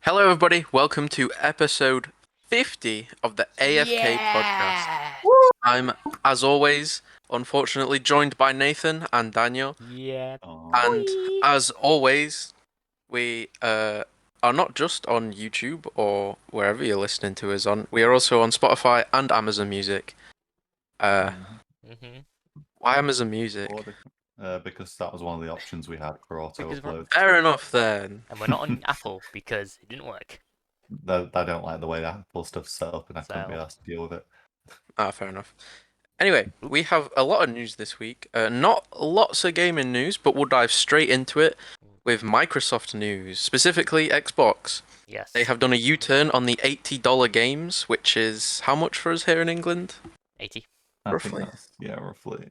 Hello, everybody. Welcome to episode 50 of the AFK podcast. Yeah. I'm, as always, unfortunately joined by Nathan and Daniel. Yeah. And Boy. as always, we are not just on YouTube or wherever you're listening to us on. We are also on Spotify and Amazon Music. Mhm. Why Amazon Music? Because that was one of the options we had for auto Because upload. Fair enough then. And we're not on Apple because it didn't work. I don't like the way that Apple stuff's set up, and I couldn't be So- asked to deal with it. Fair enough. Anyway, we have a lot of news this week. Not lots of gaming news, but we'll dive straight into it with Microsoft news, specifically Xbox. Yes. They have done a U-turn on the $80 games, which is how much for us here in England? 80. I think Roughly. that's, yeah, roughly.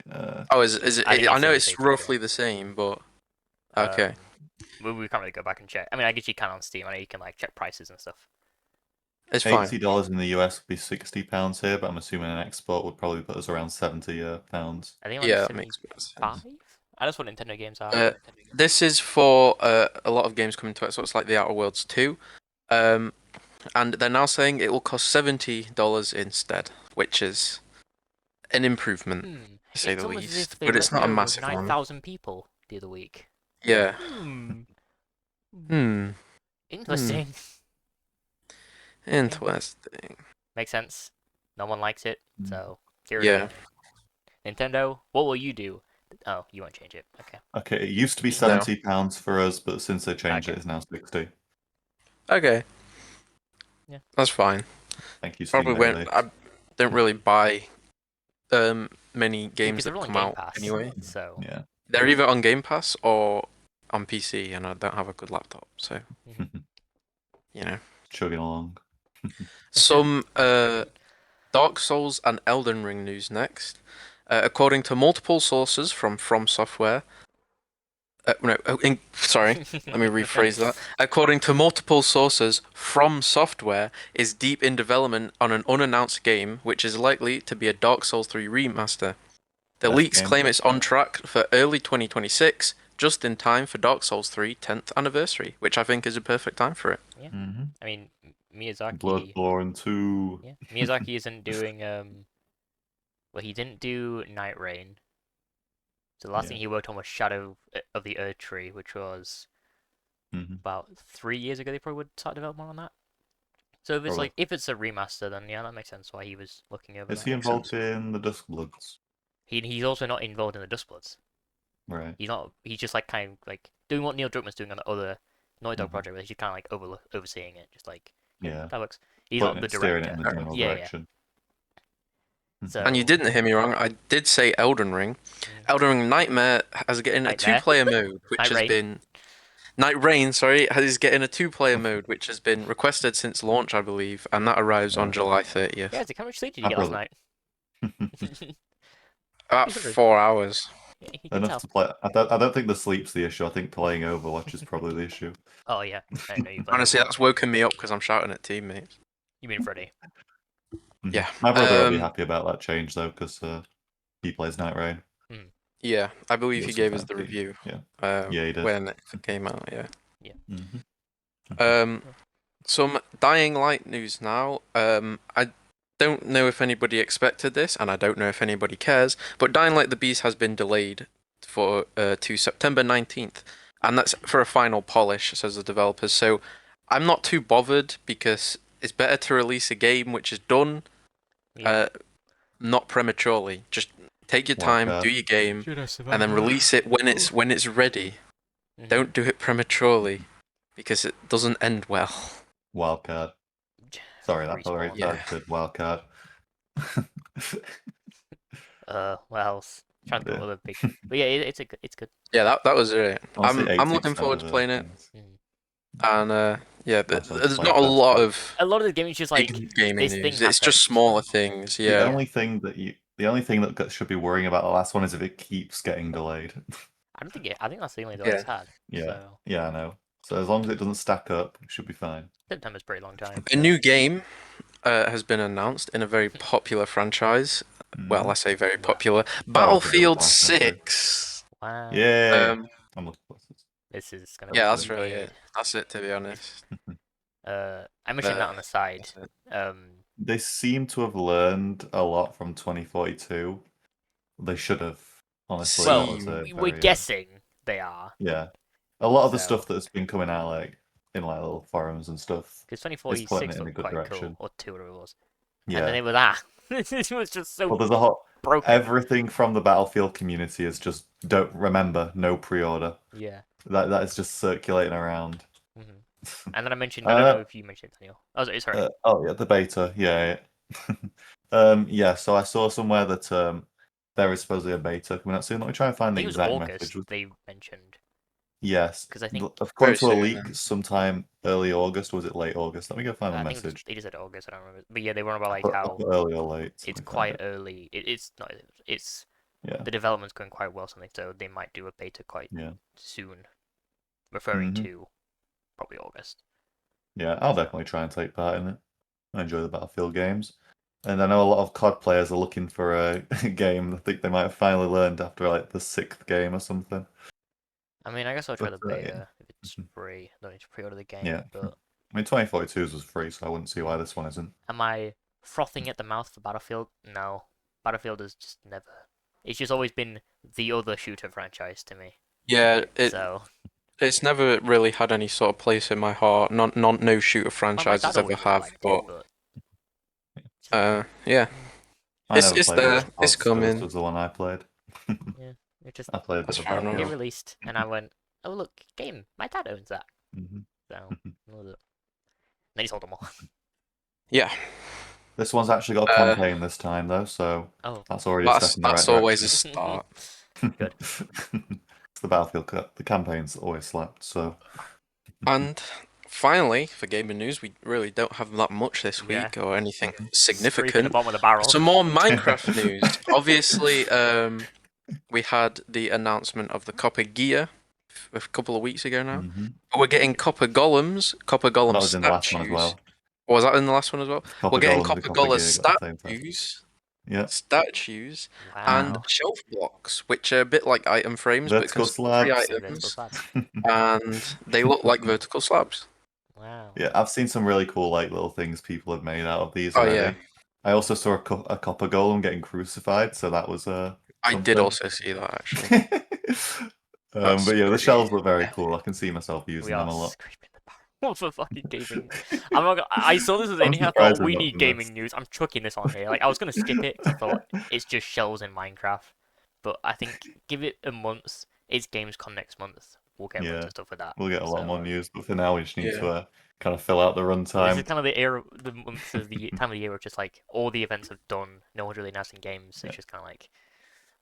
Oh, is it? I think I it's know always it's 80, roughly the same, but okay. We can't really go back and check. I mean, I guess you can on Steam. I know you can like check prices and stuff. It's fine. $80 in the US would be £60 here, but I'm assuming an export would probably put us around £70. I think like Yeah, that 75. makes sense. I just what Nintendo games are. This is for a lot of games coming to it, so it's like The Outer Worlds 2. And they're now saying it will cost $70 instead, which is an improvement, to say the almost as least. if they But it's let not a go of massive one. 9,000 people the other week. Yeah. Interesting. Interesting. Makes sense. No one likes it, so Yeah. Nintendo, what will you do? Oh, you won't change it. Okay. Okay, it used to be No. £70 for us, but since they changed Okay. it, it's now 60. Okay. Yeah. That's fine. Thank you, Steam. Probably when I don't really buy many games Because they're that all on come Game out Pass, anyway. so Yeah. They're either on Game Pass or on PC, and I don't have a good laptop, so you know. Chugging along. Some Dark Souls and Elden Ring news next. According to multiple sources from Software. Sorry, let me rephrase that. According to multiple sources, From Software is deep in development on an unannounced game, which is likely to be a Dark Souls 3 remaster. The Best leaks game. claim it's on track for early 2026, just in time for Dark Souls 3 10th anniversary, which I think is a perfect time for it. Yeah. Mm-hmm. I mean, Miyazaki. Bloodborne 2. Yeah, Miyazaki isn't doing Well, he didn't do Night Rain. So the last thing he worked on was Shadow of the Erd Tree, which was about 3 years ago. They probably would start development on that. So if it's Probably. if it's a remaster, then yeah, that makes sense why he was looking over. Is that. he involved in the Duskbloods? He's also not involved in the Dustbloods. Right. He's not. He's just like kind of like doing what Neil Druckmann's doing on the other Naughty Dog project, but he's just kind of like overseeing it, just like Yeah. that looks. He's Putting not the it, steering director. it in the general direction. So, And you didn't hear me wrong. I did say Elden Ring. Elden Ring Nightmare has getting a Nightmare? two-player mode, which Night has Rain? been Night Rain. Sorry, is getting a two-player mode, which has been requested since launch, I believe, and that arrives on July 30th. Yeah, how much sleep did you get last night? About 4 hours. Enough to play. I don't think the sleep's the issue. I think playing Overwatch is probably the issue. Oh yeah, I know you. Honestly, that's woken me up because I'm shouting at teammates. You mean Freddy? Yeah. My brother will be happy about that change though, because he plays Night Rain. Yeah, I believe he Yes, gave us the exactly. review. Yeah. Yeah, he did. When it came out. Yeah. Yeah. Some Dying Light news now. I don't know if anybody expected this, and I don't know if anybody cares, but Dying Light: The Beast has been delayed for to September 19th, and that's for a final polish, says the developers. So I'm not too bothered because it's better to release a game which is done, not prematurely. Just take your time, do your game, and then release it when it's ready. Don't do it prematurely because it doesn't end well. Wildcard. Sorry, that's very targeted. Wildcard. What else? Trying to think of other big. But yeah, it's good. Yeah, that was it. Honestly, I'm looking 80% forward to of playing it. things. And yeah, That's there's like not a that's lot fun. of A lot of the gaming is just like big gaming this thing news. It's just happened. smaller things. The Yeah. only thing that should be worrying about the last one is if it keeps getting delayed. I don't think it. I think that's the only delay it's had. Yeah. So Yeah, I know. So as long as it doesn't stack up, it should be fine. September's a pretty long time. A new game has been announced in a very popular franchise. Well, I say very popular. Battlefield 6. Wow. Yeah. I'm looking for this. This is gonna. Yeah, be that's really weird. it. That's it, to be honest. I mentioned that on the side. That's it. They seem to have learned a lot from 2042. They should have. Honestly, that Well, was a we're very guessing they are. yeah. A lot of the So, stuff that's been coming out like in like little forums and stuff because is pointing 2046 it in a looked good quite cool, direction. or 2 whatever it was. And then Yeah. it was that. It was just so Well, there's a whole broken. everything from the Battlefield community is just don't remember no pre-order. Yeah. That is just circulating around. And then I mentioned, I don't know if you mentioned it, Daniel. Oh, sorry. Oh yeah, the beta. Yeah. Yeah. So I saw somewhere that there is supposedly a beta coming out soon. Let me try and I find the think it was exact August message. they mentioned. Yes. Because I think, According Very to a soon. leak, sometime early August. Was it late August? Let me go find the I think it was, message. they just said August, I don't remember. But yeah, they were about I like put how early or late. Let it's me find quite it. early. It's not, it's, Yeah. the development's going quite well, something, so they might do a beta quite soon. Referring to probably August. Yeah, I'll definitely try and take part in it. I enjoy the Battlefield games. And I know a lot of COD players are looking for a game. I think they might have finally learned after like the 6th game or something. I mean, I guess I'll try the But, beta if it's free. I don't need to pre-order the game, yeah. but I mean, 2042's was free, so I wouldn't see why this one isn't. am I frothing at the mouth for Battlefield? No. Battlefield has just never. It's just always been the other shooter franchise to me. Yeah, So, it's never really had any sort of place in my heart. No shooter my dad franchises ever always really have, liked it, but but yeah, I never it's played there, it. it's Odds Ghost coming. was the one I played. yeah, it just I played a bit That's of fair it enough. Battlefield. released, and I went, oh look, game. My dad owns that. hmm So, then he sold them all. Yeah, This one's actually got a uh, campaign this time, though, so Oh, that's already a step in the right that's always a direction. start. Good. It's the Battlefield the campaign's always slapped, so. And finally, for gaming news, we really don't have that much this Yeah. week or anything Scraping the significant. bottom of the barrel. Some more Minecraft news. Obviously, we had the announcement of the copper gear a couple of weeks ago now. But we're getting copper golems, copper golem That was in the last one as statues. well. Or was that in the last one as well? Copper We're getting Golem and copper Copper golem Gear got the same time. statues, and Wow. shelf blocks, which are a bit like item frames, Vertical but consider free slabs. Vertical items, slabs. and they look like vertical slabs. Wow. Yeah, I've seen some really cool like little things people have made out of these Oh already. yeah, I also saw a Copper Golem getting crucified, so that was I did something. also see that actually. That's But yeah, the pretty shells look very cool. I can see myself We using are them a lot. scraping the barrel for fucking gaming. I'm not gonna, I saw this as I'm in here, I thought surprised we've we not need done gaming this. news. I'm chucking this on here. Like I was gonna skip it 'cause I thought it's just shells in Minecraft. But I think give it a month. It's Gamescom next month. We'll get loads Yeah, of stuff with that. we'll get a lot So, more news, but for now we just need Yeah. to kind of fill out the this is runtime. kind of the era, the month of the time of the year where just like all the events have done. No one's really announcing games. Yeah. It's just kind of like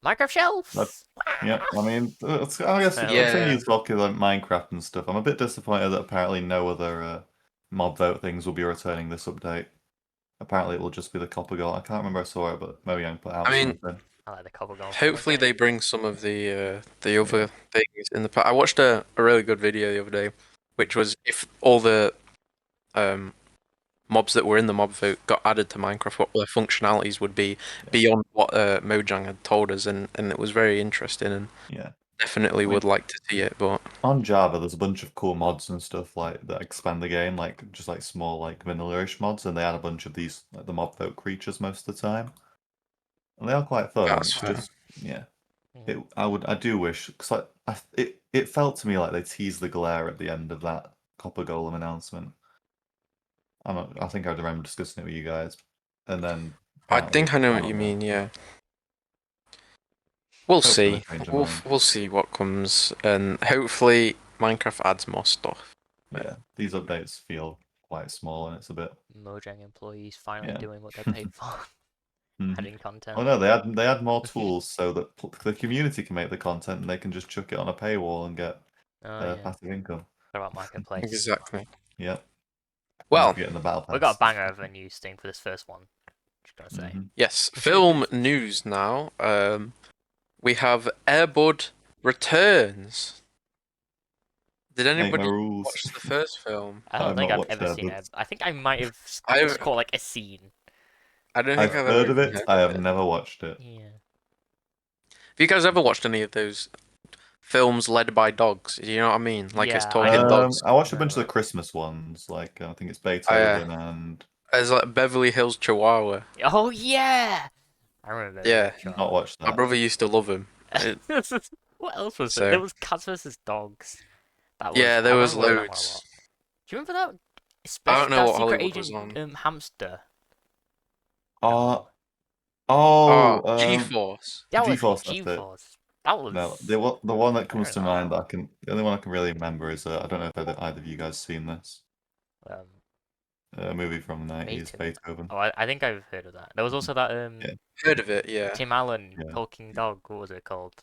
Minecraft shelves. Yeah, I mean, I guess So- it continues talking like Minecraft and stuff. I'm a bit disappointed that apparently no other mob vote things will be returning this update. Apparently it will just be the copper gold. I can't remember I saw it, but maybe I can put out I mean, something. I like the cover goal. hopefully they bring some of the other things in the past. I watched a really good video the other day, which was if all the mobs that were in the mob vote got added to Minecraft, what their functionalities would be beyond what Mojang had told us, and it was very interesting, and Yeah. definitely would like to see it. But On Java, there's a bunch of cool mods and stuff like that expand the game, like just like small like vanilla-ish mods, and they add a bunch of these like the mob folk creatures most of the time, and they are quite fun. that's It's fair. just I do wish because it felt to me like they teased the glare at the end of that Copper Golem announcement. I think I remember discussing it with you guys, and then I think I know what you mean. Yeah, we'll Hopefully see. they change their We'll mind. we'll see what comes, and hopefully Minecraft adds more stuff. Yeah, these updates feel quite small, and it's a bit. Mojang employees finally Yeah. doing what they're paid for. Adding content. Oh no, they add more tools so that the community can make the content and they can just chuck it on a paywall and get passive income. What about Marketplace? Exactly. Yep. Well, Getting the battle pass. We got a banger of a news thing for this first one. Just gonna say. yes, film news now. We have Airbud returns. Did anybody watch the first film? I don't I've think not I've watched ever seen Airbud. it. I think I might have I've caught like a scene. I don't think I've I've heard ever of it. heard I of have it. never watched it. Yeah. Have you guys ever watched any of those films led by dogs. You know what I mean? Like it's Yeah, talking dogs. I watched a No, bunch of the right. Christmas ones. Like I think it's Oh, yeah. Beethoven and There's like Beverly Hills Chihuahua. Oh yeah, I remember. Yeah, not watched my that. brother used to love him. What else was there? So There was Cats versus Dogs. That was. yeah, there I was remember that one a lot. loads. Do you remember that? I Especially don't know that what Secret Hollywood was Agent on. hamster. Uh, Oh, oh, G-Force. That was it. G-Force. That's it. G-Force. That No, was. the one that I comes don't to mind, know. the only one I can really remember is I don't know if either of you guys seen this Um, movie from the 90s, Beethoven. Beethoven. Oh, I think I've heard of that. There was also that Yeah, Heard of it? Yeah. Tim Allen yeah. talking dog. What was it called?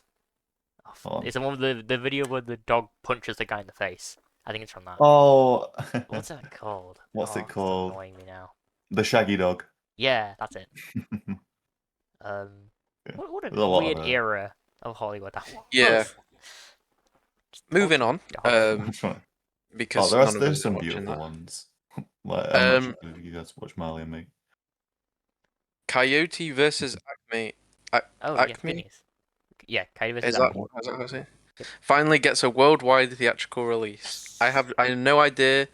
Oh, Oh, it's the one with the video where the dog punches the guy in the face. I think it's from that. oh. What's that called? What's Oh, it it's called? annoying me now. The Shaggy Dog. Yeah, that's it. Yeah, What a there's a lot weird of era of Hollywood that Yeah. was. Just Moving on. talking dogs. oh, Because none of there's us are some watching beautiful that. ones. Like I'm not sure Um, if you guys watch Marley and Me. Coyote versus Acme. Oh yeah, good Acme? news. Yeah, Katie vs. Is that Acme. how I say? Yep. Finally gets a worldwide theatrical release. I have no idea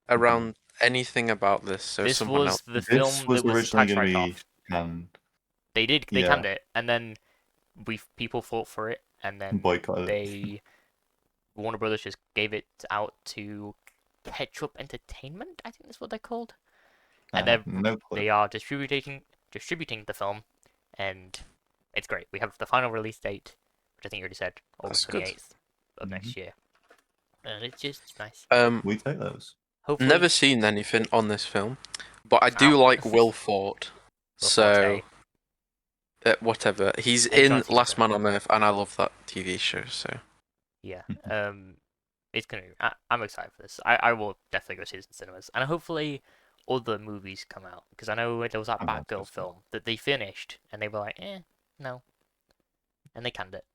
around anything about this, so This someone else. was the This film was that was originally tax going to be write-off. canned. They Yeah. canned it, and then people fought for it, and then Boycotted it. they Warner Brothers just gave it out to Ketchup Entertainment, I think that's what they're called, and No clue. they are distributing the film, and it's great. We have the final release date, which I think you already said, August That's good. 28th of next year, and it's just nice. We take those. Hopefully, Never seen anything on this film, but I do Ow. like Will Ford. Will So Forte. whatever. He's Hey, John in Cena's Last in it. Man on Earth, and I love that TV show. So Yeah. It's gonna. I'm excited for this. I will definitely go see this in cinemas, and hopefully other movies come out, because I know there was that I want Batgirl this film that they finished and they were like, no, and they canned it,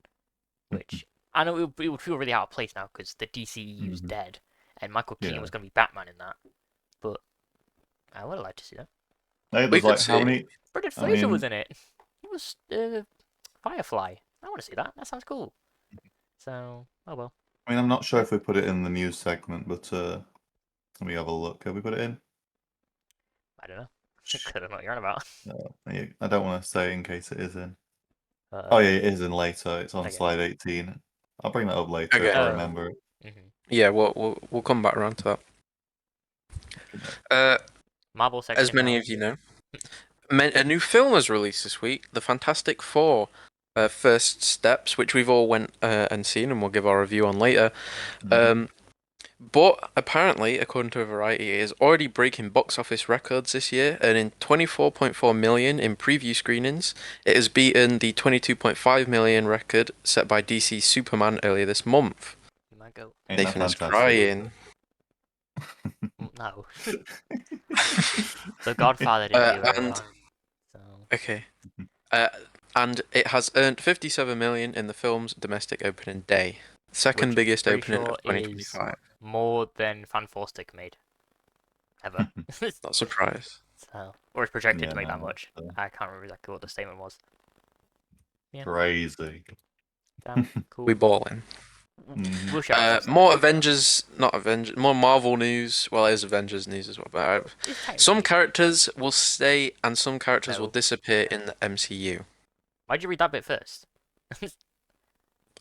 which I know it would feel really out of place now because the DCEU's dead and Michael Keaton Yeah. was gonna be Batman in that, but I would have liked to see that. Hey, We there's could like how see. many? Brendan I Fraser mean- was in it. He was Firefly. I want to see that. That sounds cool. So, oh well. I mean, I'm not sure if we put it in the news segment, but let me have a look. Have we put it in? I don't know. I don't know what you're on about. I don't want to say in case it is in. Uh, Oh yeah, it is in later. It's on okay. slide 18. I'll bring that up later Okay. if I Oh. remember it. Yeah, we'll come back around to that. Marvel section. As many of you know, a new film was released this week, The Fantastic Four. First Steps, which we've all went and seen, and we'll give our review on later. But apparently, according to Variety, it is already breaking box office records this year, earning 24.4 million in preview screenings. It has beaten the 22.5 million record set by DC's Superman earlier this month. You might go. Ain't that Nathan is fantastic? crying. No. The Godfather didn't do very and- well. So. Okay. And it has earned 57 million in the film's domestic opening day. Second Which biggest pretty opening sure of 2025. More than Fan Four Stick made. Ever. Not surprised. So, or it's projected Yeah, to make no, that much. that's, I can't remember exactly what the statement was. Yeah. Crazy. Damn, cool. We balling. We'll shout out More more Marvel news. Well, it is Avengers news as well. But some characters will stay and some characters will disappear in the MCU. Why'd you read that bit first?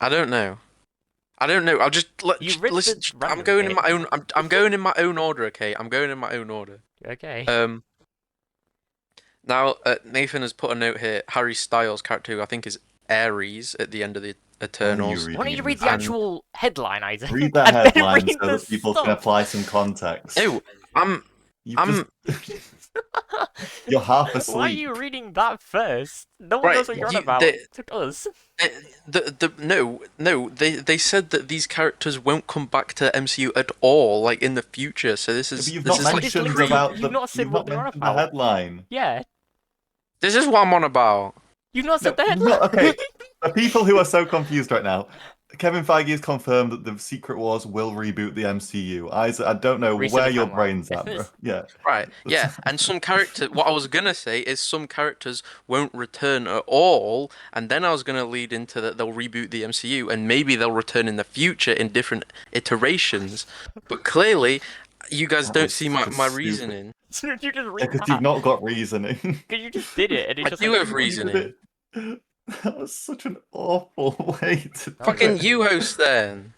I don't know. I'll just listen. I'm going in my own. I'm going in my own order. Okay, I'm going in my own order. Okay. Now Nathan has put a note here. Harry Styles' character, who I think is Ares at the end of the Eternals. Why don't you read the actual headline, Isaac? Read that and then headline read so the that people stuff. can apply some context. No, You're half asleep. Why are you reading that first? No one knows what you're on about. Except us. No. They said that these characters won't come back to MCU at all, like in the future. So this is. But you've this not is mentioned like, about you've not said what they're on the about. headline. Yeah. This is what I'm on about. You've not said the headline. Okay, the people who are so confused right now, Kevin Feige has confirmed that the Secret Wars will reboot the MCU. Isaac, I don't know Reset where the your timeline. brain's at, bro. Yeah. Right, yeah, and some character. What I was gonna say is some characters won't return at all, and then I was gonna lead into that they'll reboot the MCU, and maybe they'll return in the future in different iterations. But clearly, you guys That don't was see such my a stupid- reasoning. You just Yeah, read because you've that. not got reasoning. Because you just did it, and it's I just do like have You did reasoning. it. That was such an awful way to do Fucking it. you host then.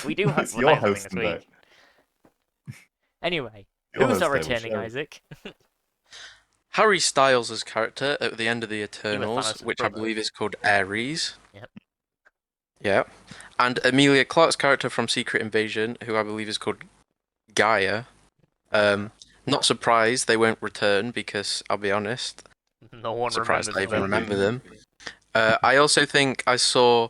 we do No, have it's well, your thanks for having this hosting day. week. Anyway, Your who's not host day, we'll returning, share it. Isaac? Harry Styles' character at the end of the You were Eternals, Thanos' which I brother. believe is called Ares. Yep. Yeah. And Emilia Clarke's character from Secret Invasion, who I believe is called Gaia. Not surprised they won't return because I'll be honest, No one surprised I remembers even them. remember them. I also think I saw.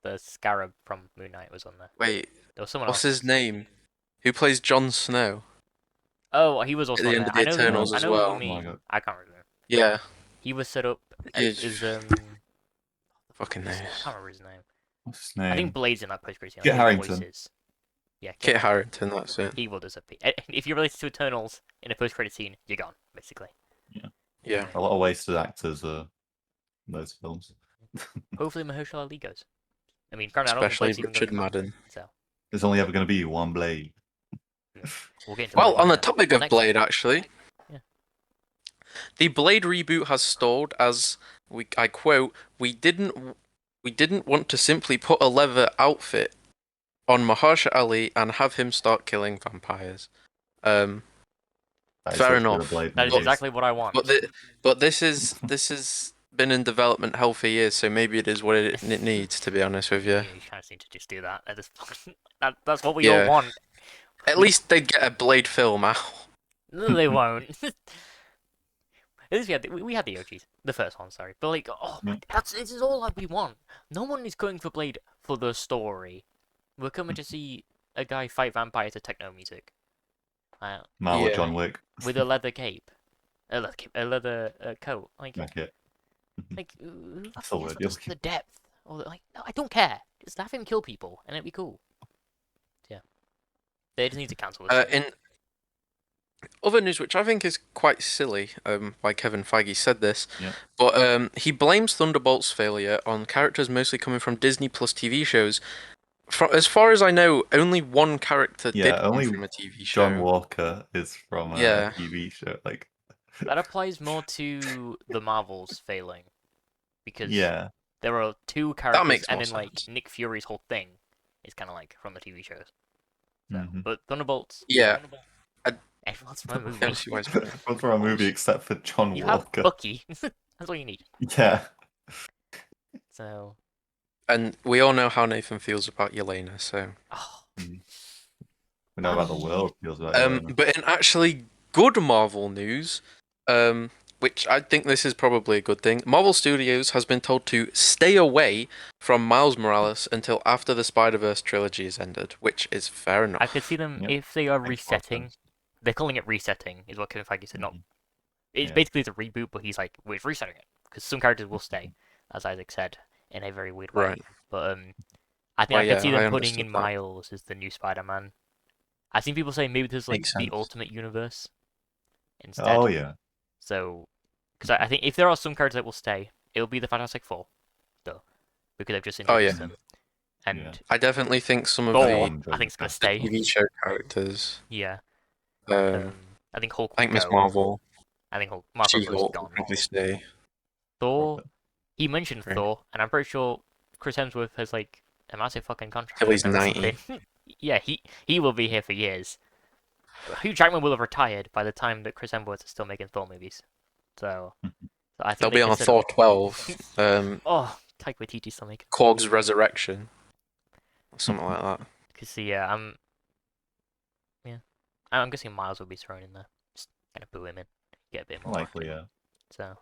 The Scarab from Moon Knight was on there. Wait, There was someone what's else. his name? Who plays Jon Snow Oh, he was also at the on end there. of the I know. Eternals I as know who you well? Oh my mean. God. I can't remember. Yeah, He was set up Yes. as fucking I knows. can't remember his name. What's his I think name? Blade's in that post-credit scene. Kit I think Harington. voices. Yeah, Kit Harington, that's it. He will disappear. If you're related to Eternals in a post-credit scene, you're gone, basically. Yeah. A lot of wasted actors in those films. Hopefully Mahershala Ali goes. I mean, currently I don't think Especially Blade's even Richard gonna come out, Madden. so There's only ever going to be one Blade. we'll get into Well, Blade on the later. topic of Next Blade, up. actually, Yeah. the Blade reboot has stalled as I quote, we didn't want to simply put a leather outfit on Mahershala Ali and have him start killing vampires. That is Fair literally enough. The Blade That is movie. exactly what I want. But this has been in development hell for years, so maybe it is what it needs. To be honest with you, You kind of seem to just do that at this point. That's what we all Yeah. want. At least they'd get a Blade film out. No, they won't. At least we had the OGs, the first one, sorry. But like, oh my, this is all that we want. No one is going for Blade for the story. We're coming to see a guy fight vampires to techno music. Mal or Yeah. John Wick. With a leather cape, a leather coat. Like, Okay. who That's the cares word for you're just looking the depth? Or like, no, I don't care. Just have him kill people, and it'd be cool. Yeah, they just need to cancel this. In other news, which I think is quite silly, why Kevin Feige said this, Yeah. but he blames Thunderbolt's failure on characters mostly coming from Disney Plus TV shows. As far as I know, only one character Yeah, did come only from a TV show. John Walker is from Yeah. a TV show. Like, That applies more to the Marvels failing, because yeah, there are two characters, makes and more then like sense. Nick Fury's whole thing is kind of like from the TV shows. So, Mhm. but Thunderbolts, Yeah. everyone's from a movie. MCU's Everyone's from a movie except for John You have Walker. Bucky. That's all you need. Yeah. So, And we all know how Nathan feels about Yelena, so. oh, We know about the world feels about Yelena. But in actually good Marvel news, which I think this is probably a good thing, Marvel Studios has been told to stay away from Miles Morales until after the Spider-Verse trilogy is ended, which is fair enough. I could see them Yep. if they are Makes a lot of resetting. sense. They're calling it resetting, is what Kevin Feige said. Not, Mhm. it's Yeah. basically it's a reboot, but he's like, we're resetting it because some characters will stay, as Isaac said, in a very weird way. Right. But I think Well, I could yeah, see I them putting understood in that. Miles as the new Spider-Man. I've seen people say maybe there's like Makes the sense. Ultimate Universe instead. Oh, yeah. So, because I think if there are some characters that will stay, it'll be the Fantastic Four, though, because they've just Oh, introduced yeah. them. And Yeah. I definitely think some of Thor, the I think it's gonna stay. TV show characters, Yeah. I I think Hulk will think Miss go. Marvel, I think Hulk, Mark Ruffalo's She-Hulk will gone. probably stay. Thor, he mentioned Right. Thor, and I'm pretty sure Chris Hemsworth has like a massive fucking contract. Till he's or 90. something. Yeah, he will be here for years. But Hugh Jackman will have retired by the time that Chris Hemsworth is still making Thor movies. So I think They'll they be can on set Thor up- 12, Oh, Taika Waititi's still making. Korg's Resurrection, or something like that. Cause I'm guessing Miles will be thrown in there. Just kind of boo him in, get a bit more. Likely, yeah. So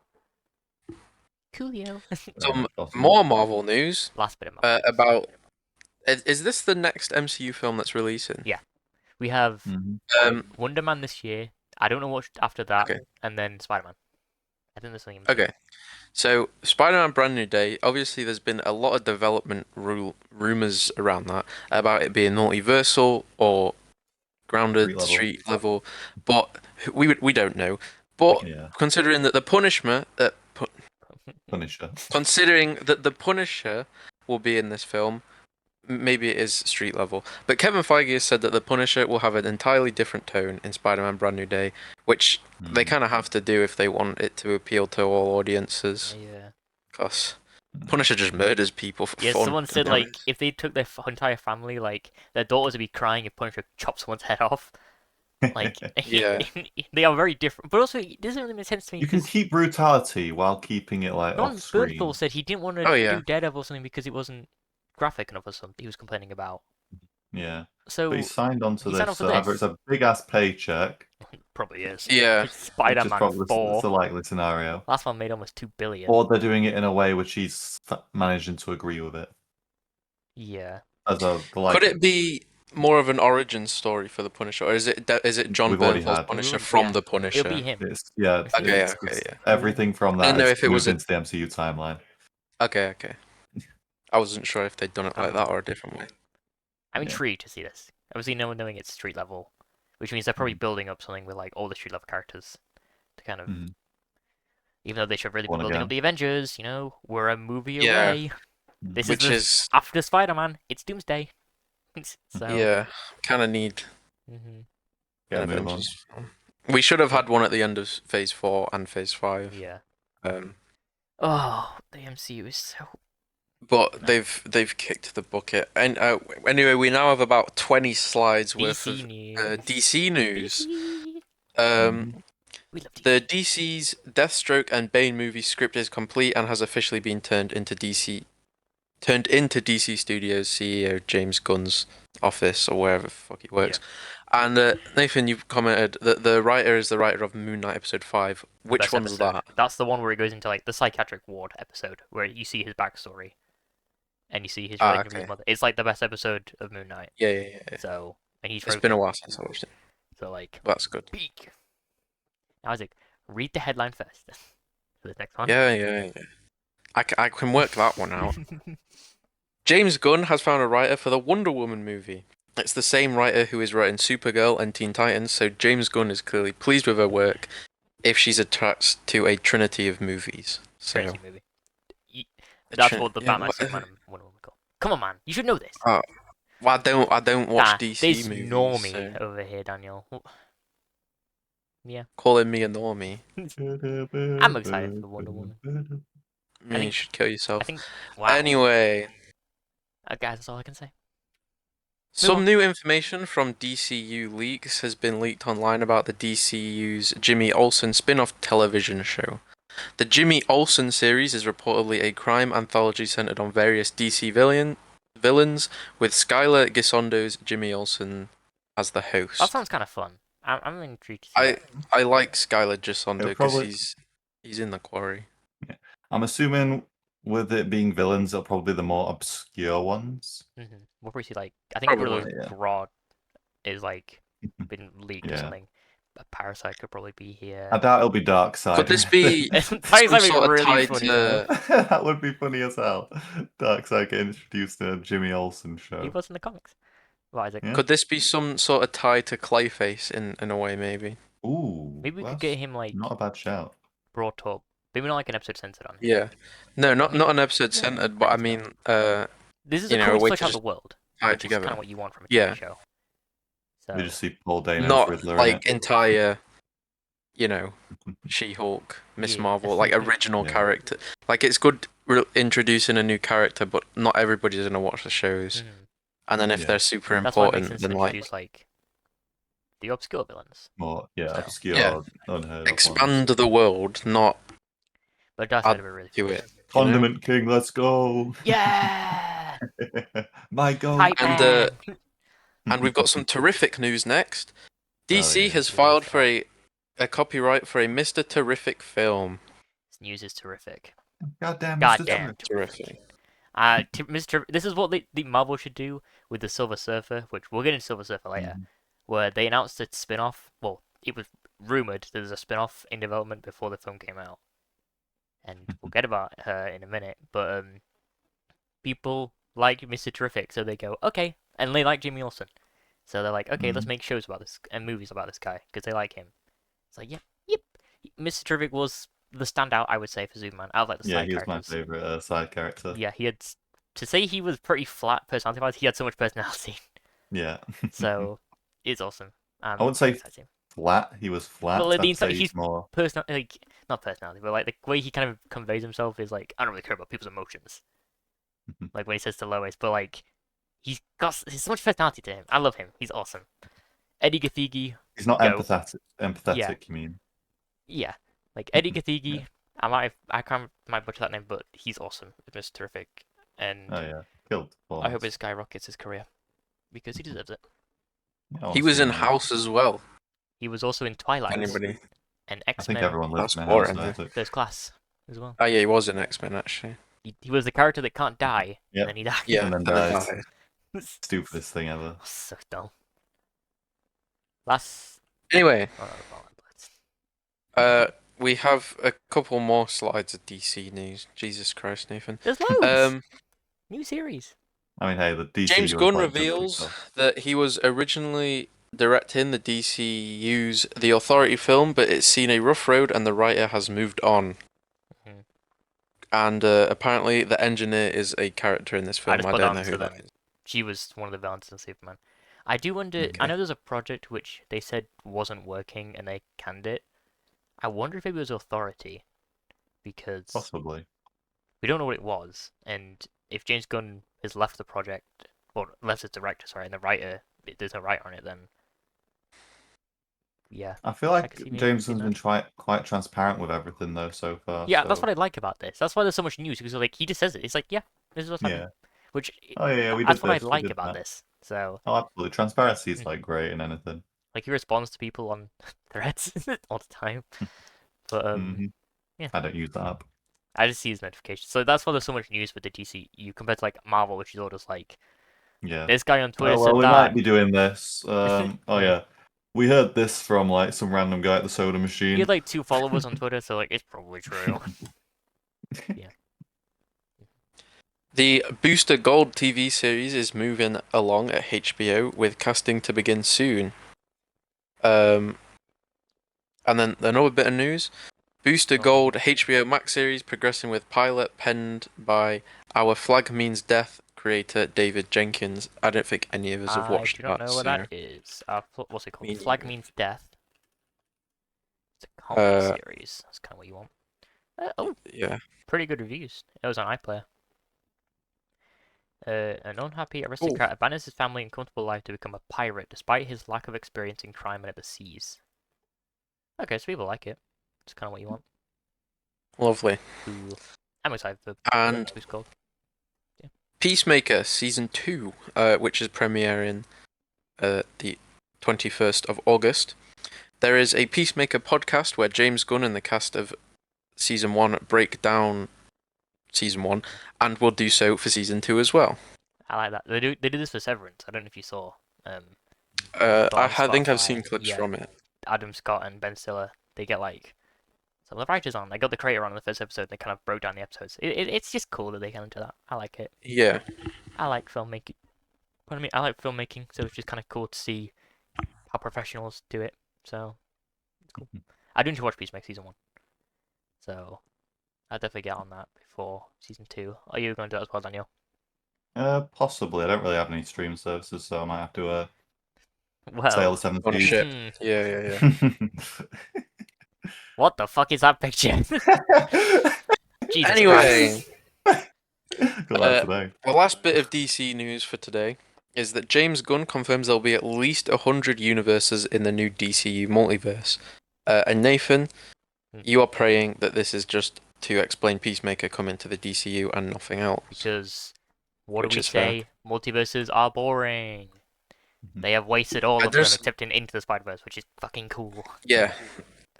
coolio. Some Possible. more Marvel news Last bit of Marvel. about. Is this the next MCU film that's releasing? Yeah. We have Mhm. Wonder Man this year. I don't know what after that, Okay. and then Spider-Man. I think there's something. Okay. So, Spider-Man Brand New Day, obviously there's been a lot of development rumors around that about it being multiversal or grounded street level, but we don't know. But considering that the Punisher. considering that the Punisher will be in this film, maybe it is street level. But Kevin Feige has said that the Punisher will have an entirely different tone in Spider-Man Brand New Day, which they kind of have to do if they want it to appeal to all audiences. Yeah. Because Punisher just murders people for Yeah, fun. someone said like if they took their entire family, like their daughters would be crying if Punisher chopped someone's head off. Like, Yeah. they are very different. But also, it doesn't really make sense to me. You can keep brutality while keeping it like Ron off screen. Bernthal said he didn't want to do Daredevil or something because it wasn't graphic enough or something. He was complaining about. Yeah. So but he signed on to he this, signed on for so either this. it's a big ass paycheck. Probably is. Yeah. It's Spider-Man 4. It's a likely scenario. Last one made almost $2 billion. Or they're doing it in a way which he's managing to agree with it. Yeah. Could it be more of an origin story for the Punisher, or is it John Bernthal's Punisher from the Punisher? It'll be him. Okay. Everything from that. I didn't know if it was into the MCU timeline. Okay. I wasn't sure if they'd done it like that or a different way. I'm intrigued to see this. Obviously, no one knowing it's street level, which means they're probably building up something with like all the street level characters to kind of. Even though they should really be building up the Avengers, you know, we're a movie away. This is after Spider-Man. It's Doomsday. So yeah, kind of need. Yeah, move on. We should have had one at the end of Phase 4 and Phase 5. Yeah. Oh, the MCU is so. But they've kicked the bucket. And anyway, we now have about 20 slides worth of DC news. We love DC. The DC's Deathstroke and Bane movie script is complete and has officially been turned into DC Studios CEO James Gunn's office or wherever the fuck he works. Yeah. And Nathan, you've commented that the writer is the writer of Moon Knight episode 5. Which one's that? That's the one where he goes into like the psychiatric ward episode where you see his backstory and you see his relationship with his mother. It's like the best episode of Moon Knight. Yeah. So, and it's been a while since I watched it. So like, that's good. Peak. Isaac, read the headline first for the next one. Yeah. I can work that one out. James Gunn has found a writer for the Wonder Woman movie. It's the same writer who is writing Supergirl and Teen Titans, so James Gunn is clearly pleased with her work if she's attached to a trinity of movies. So, Trinity movie. That's what the Batman Superman and Wonder Woman call. Come on, man, you should know this. Well, I don't watch DC movies. There's normie over here, Daniel. Yeah. Calling me a normie. I'm excited for Wonder Woman. You should kill yourself. Wow. Anyway. Guys, that's all I can say. Some new information from DCU Leaks has been leaked online about the DCU's Jimmy Olsen spin-off television show. The Jimmy Olsen series is reportedly a crime anthology centered on various DC villains, with Skylar Gisondo's Jimmy Olsen as the host. That sounds kind of fun. I'm intrigued to see I like Skylar Gisondo because he's in the Quarry. Yeah. I'm assuming with it being villains, it'll probably be the more obscure ones. We'll probably see like I think Broad is like been leaked or something. A Parasite could probably be here. I doubt it'll be Darkseid. Could this be really funny? That would be funny as hell. Darkseid getting introduced in a Jimmy Olsen show. He was in the comics. Isaac. Could this be some sort of tie to Clayface in a way, maybe? Ooh. Maybe we could get him like not a bad shout. Brought up. Maybe not like an episode centered on him. Yeah. No, not an episode centered, but I mean, this is a cool flesh out the world. Tie which is kind of what you want from a TV show. So we just see Paul Dano's not Riddler like entire, She-Hulk, Miss Marvel, like original character. Like it's good introducing a new character, but not everybody's gonna watch the shows. And then if they're super important, then like the obscure villains. More, obscure, unheard of. Expand the world, not. But that's gonna be really do it. Condiment King, let's go! Yeah. My God. And we've got some terrific news next. DC has filed for a copyright for a Mr. Terrific film. This news is terrific. Goddamn terrific. This is what the Marvel should do with the Silver Surfer, which we'll get into Silver Surfer later, where they announced a spin-off. Well, it was rumored there's a spin-off in development before the film came out. and we'll get about her in a minute. But people like Mr. Terrific, so they go okay, and they like Jimmy Olsen, so they're like, okay, let's make shows about this and movies about this guy because they like him. It's like, yep. Mr. Terrific was the standout, I would say, for Superman. I like the Yeah, side he was my characters. favorite side character. Yeah, he had to say he was pretty flat personality-wise. He had so much personality. Yeah. So it's awesome. I wouldn't say Exciting. flat. He was flat. Well, I'd say he's more like not personality, but like the way he kind of conveys himself is like I don't really care about people's emotions. Like when he says to Lois, but like he's so much personality to him. I love him. He's awesome. Eddie Gathegi. He's not go. empathetic. Empathetic, Yeah. you mean? Yeah, like Eddie Gathegi. I might butcher that name, but he's awesome. It's terrific, and Oh yeah, killed. I hope it skyrockets his career because he deserves it. Yeah, He was in honestly, House as well. He was also in Twilight Anybody? and I think X-Men everyone lives That's in a boring, house. yeah. First Class as well. Oh yeah, he was in X-Men actually. He was the character that can't die, Yep. and then he died. Yeah, And then and died. Stupidest thing ever. So dumb. Last. Anyway, Oh, we have a couple more slides of DC news. Jesus Christ, Nathan. there's loads. Um, New series. I mean, hey, the DC. James Gunn reveals that he was originally directing the DCU's The Authority film, but it's seen a rough road and the writer has moved on. Mhm. And apparently the engineer is a character in this film. I don't know who that is. She was one of the villains in Superman. I do wonder. I know there's a project which they said wasn't working and they canned it. I wonder if it was Authority, because Possibly. we don't know what it was, and if James Gunn has left the project, or left as director, sorry, and the writer, there's no writer on it, then yeah. I feel like can see me James doing has been quite transparent with everything though so far. Yeah, so... that's what I like about this. That's why there's so much news, because like he just says it. It's like, yeah, this is what's happening. Which Oh yeah, we did that's what I this, we like did about that. this. So Oh, absolutely. Transparency is like great in anything. like he responds to people on threads all the time. But yeah. I don't use that app. I just see his notifications. So that's why there's so much news with the DCU compared to like Marvel, which is all just like, yeah, this guy on Twitter well, said we that. might be doing this. Oh yeah, we heard this from like some random guy at the soda machine. He had like 2 followers on Twitter, so like it's probably true. Yeah. The Booster Gold TV series is moving along at HBO with casting to begin soon. And then another bit of news. Booster Gold HBO Max series progressing with pilot penned by Our Flag Means Death creator David Jenkins. I don't think any of us have watched that. I do not know what that is. What's it called? Flag Means Death. It's a comedy series. That's kind of what you want. Yeah. Pretty good reviews. It was on iPlayer. An unhappy aristocrat abandons his family and comfortable life to become a pirate despite his lack of experience in crime and at the seas. Okay, so people like it. It's kind of what you want. Lovely. Cool. I'm excited for and Gold. Yeah. Peacemaker Season 2, which is premiering the 21st of August. There is a Peacemaker podcast where James Gunn and the cast of Season 1 break down Season 1 and will do so for Season 2 as well. I like that. They do this for Severance. I don't know if you saw. I think I've seen clips from it. Adam Scott and Ben Stiller, they get like some of the writers on. They got the creator on in the first episode. And they kind of broke down the episodes. It's just cool that they kind of do that. I like it. Yeah. I like filmmaking. I like filmmaking, so it's just kind of cool to see how professionals do it. So it's cool. I do need to watch Peacemaker Season 1, so I'll definitely get on that before Season 2. Are you going to do that as well, Daniel? Possibly. I don't really have any stream services, so I might have to sale the 7 Oh, shit. Yeah. What the fuck is that picture? Jesus anyway, the last bit of DC news for today is that James Gunn confirms there'll be at least 100 universes in the new DCU multiverse. And Nathan, you are praying that this is just to explain Peacemaker coming to the DCU and nothing else. Because what do we say? Fair. Multiverses are boring. They have wasted all of them except in Into the Spider-Verse, which is fucking cool. Yeah.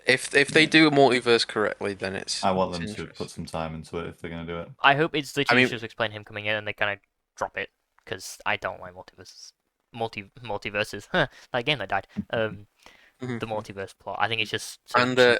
If they do a multiverse correctly, then it's... I want them to put some time into it if they're going to do it. I hope it's literally just to explain him coming in and they kind of drop it, because I don't like multiverses. Multiverses. That game that died. The multiverse plot. I think it's just so cheap.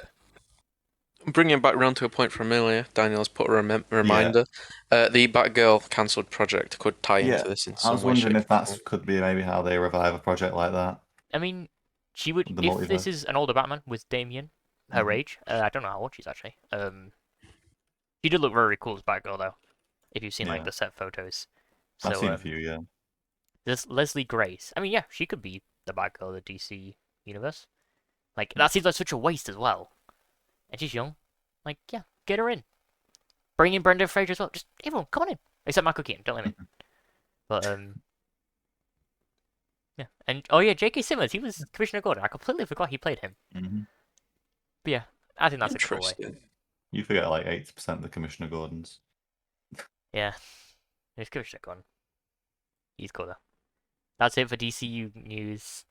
bringing it back round to a point from earlier, Daniel's put a reminder. The Batgirl cancelled project could tie into this in I some was way, wondering shape, if or that form. could be maybe how they revive a project like that. I mean, she would, The if this multiverse. is an older Batman with Damian, her Mhm. age. I don't know how old she's actually. She did look very cool as Batgirl though. If you've seen like Yeah. the set photos. I've So seen a few, yeah. there's Leslie Grace. I mean, yeah, she could be the Batgirl of the DC universe. Like that seems like such a waste as well. And she's young. Like, yeah, get her in. Bring in Brendan Fraser as well. Just everyone, come on in. Except Michael Keaton, don't let him in. But yeah. And oh yeah, J.K. Simmons, he was Commissioner Gordon. I completely forgot he played him. Mm-hmm. But yeah, I think that's a cool way. Interesting. You forget like 80% of the Commissioner Gordons. Yeah, it's Commissioner Gordon. He's cool though. That's it for DCU news.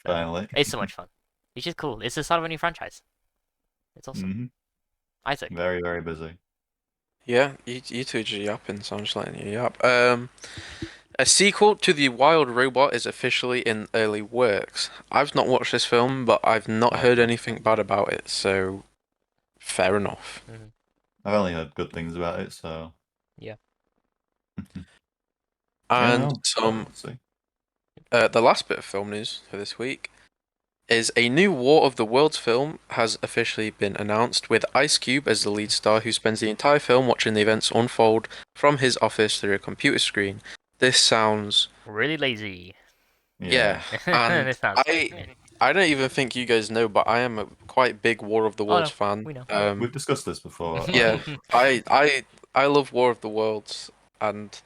Finally. It's so much fun. It's just cool. It's the start of a new franchise. It's awesome. Mm-hmm. Isaac. Very, very busy. Yeah, you two are yapping, so I'm just letting you yap. A sequel to The Wild Robot is officially in early works. I've not watched this film, but I've not heard anything bad about it, so fair enough. Mm-hmm. I've only heard good things about it, so. Yeah. And We'll see. the last bit of film news for this week is a new War of the Worlds film has officially been announced with Ice Cube as the lead star who spends the entire film watching the events unfold from his office through a computer screen. This sounds really lazy. yeah, and This sounds I don't even think you guys know, but I am a quite big War of the Worlds fan. we know. We've discussed this before. Yeah, I love War of the Worlds, and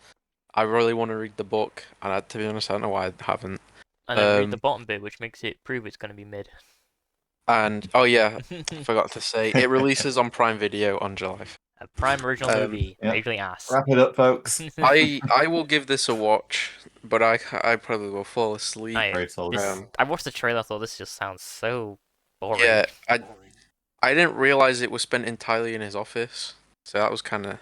I really want to read the book. And to be honest, I don't know why I haven't. And then read the bottom bit, which makes it prove it's going to be mid. And oh yeah, forgot to say it releases on Prime Video on July 5th. A prime original movie, majorly ass. Wrap it up, folks. I will give this a watch, but I probably will fall asleep. Very solid. I watched the trailer, thought this just sounds so boring. Yeah, I didn't realize it was spent entirely in his office, so that was kind of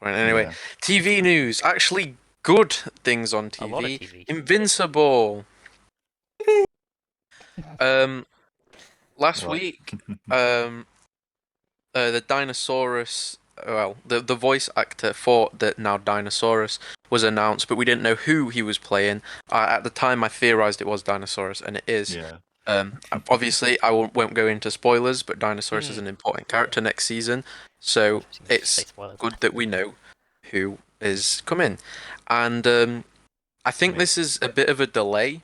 anyway. Yeah. TV news, actually good things on TV. A lot of TV. Invincible. Last week, the Dinosaurus, well, the voice actor for the now Dinosaurus was announced, but we didn't know who he was playing. At the time, I theorized it was Dinosaurus, and it is. Yeah. Obviously, I won't go into spoilers, but Dinosaurus is an important character next season, so it's good that we know who is coming. And I think this is a bit of a delay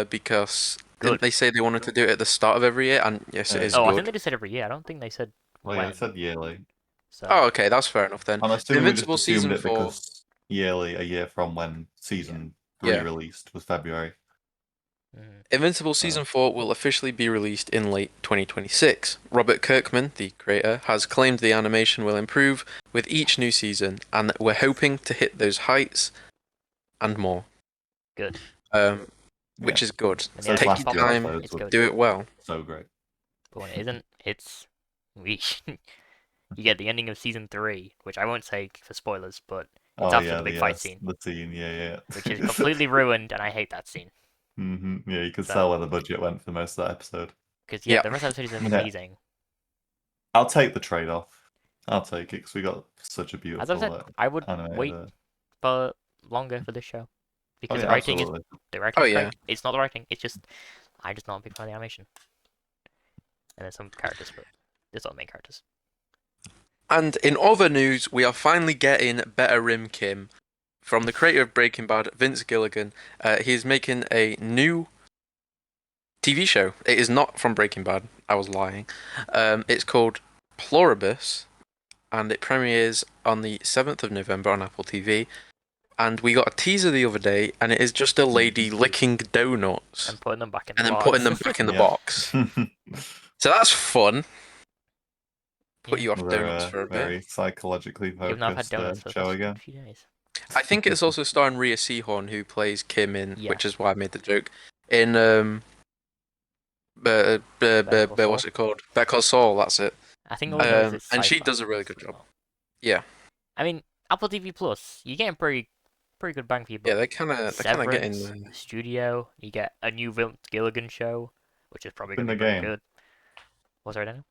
because didn't they say they wanted to do it at the start of every year? And yes, it is good. I think they just said every year. I don't think they said Well, when. yeah, it said yearly. So. Oh, okay, that's fair enough then. I'm assuming we just Invincible assumed season it 4. because yearly, a year from when season 3 released was February. Invincible Season 4 will officially be released in late 2026. Robert Kirkman, the creator, has claimed the animation will improve with each new season, and we're hoping to hit those heights and more. Good. Which is good. So take your time, do it well. So great. But when it isn't, it's you get the ending of season 3, which I won't say for spoilers, but it's after the big fight scene. The scene, yeah. Which is completely ruined, and I hate that scene. Mm-hmm. Yeah, you could tell where the budget went for most of that episode. Because the rest of the episode is amazing. I'll take the trade-off. I'll take it because we got such a beautiful. As I said, I would wait for longer for this show because the writing is great. It's not the writing; it's just I'm just not a big fan of the animation. And there's some characters, but there's not main characters. And in other news, we are finally getting Better Rim Kim. From the creator of Breaking Bad, Vince Gilligan, he is making a new TV show. It is not from Breaking Bad. I was lying. It's called Pluribus, and it premieres on the 7th of November on Apple TV. And we got a teaser the other day, and it is just a lady licking donuts and putting them back in the box. So that's fun. Put you off donuts for a bit. Very psychologically focused show again. I think it's also starring Rhea Seehorn, who plays Kim in, which is why I made the joke, in what's it called? Better Call Saul. That's it. I think and she does a really good job. Yeah. I mean, Apple TV Plus, you're getting pretty good bang for your buck. Yeah, they're kind of getting Studio. You get a new Vince Gilligan show. which is probably In going to the be pretty game. good. What's that, Daniel?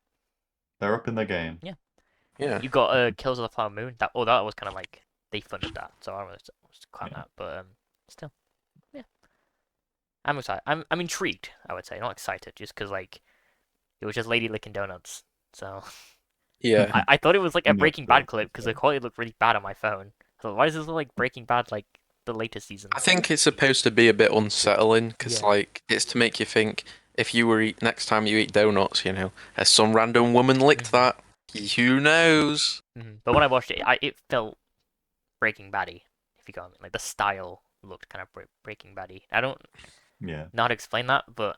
They're up in the game. Yeah. Yeah. You got Kills of the Flower Moon. That was kind of like they funded that, so I was quite that. But still, yeah. I'm excited. I'm intrigued. I would say not excited, just because like it was just Lady licking donuts. So Yeah. I thought it was like a Yeah, Breaking Bad clip because yeah. the quality looked really bad on my phone. So why does this look like Breaking Bad like the later seasons? I think it's supposed to be a bit unsettling because, Yeah. like, it's to make you think if you were next time you eat donuts, has some random woman licked that? Who knows? But when I watched it, it felt Breaking Baddy. If you got me, like the style looked kind of Breaking Baddy. I don't Yeah. know how to explain that, but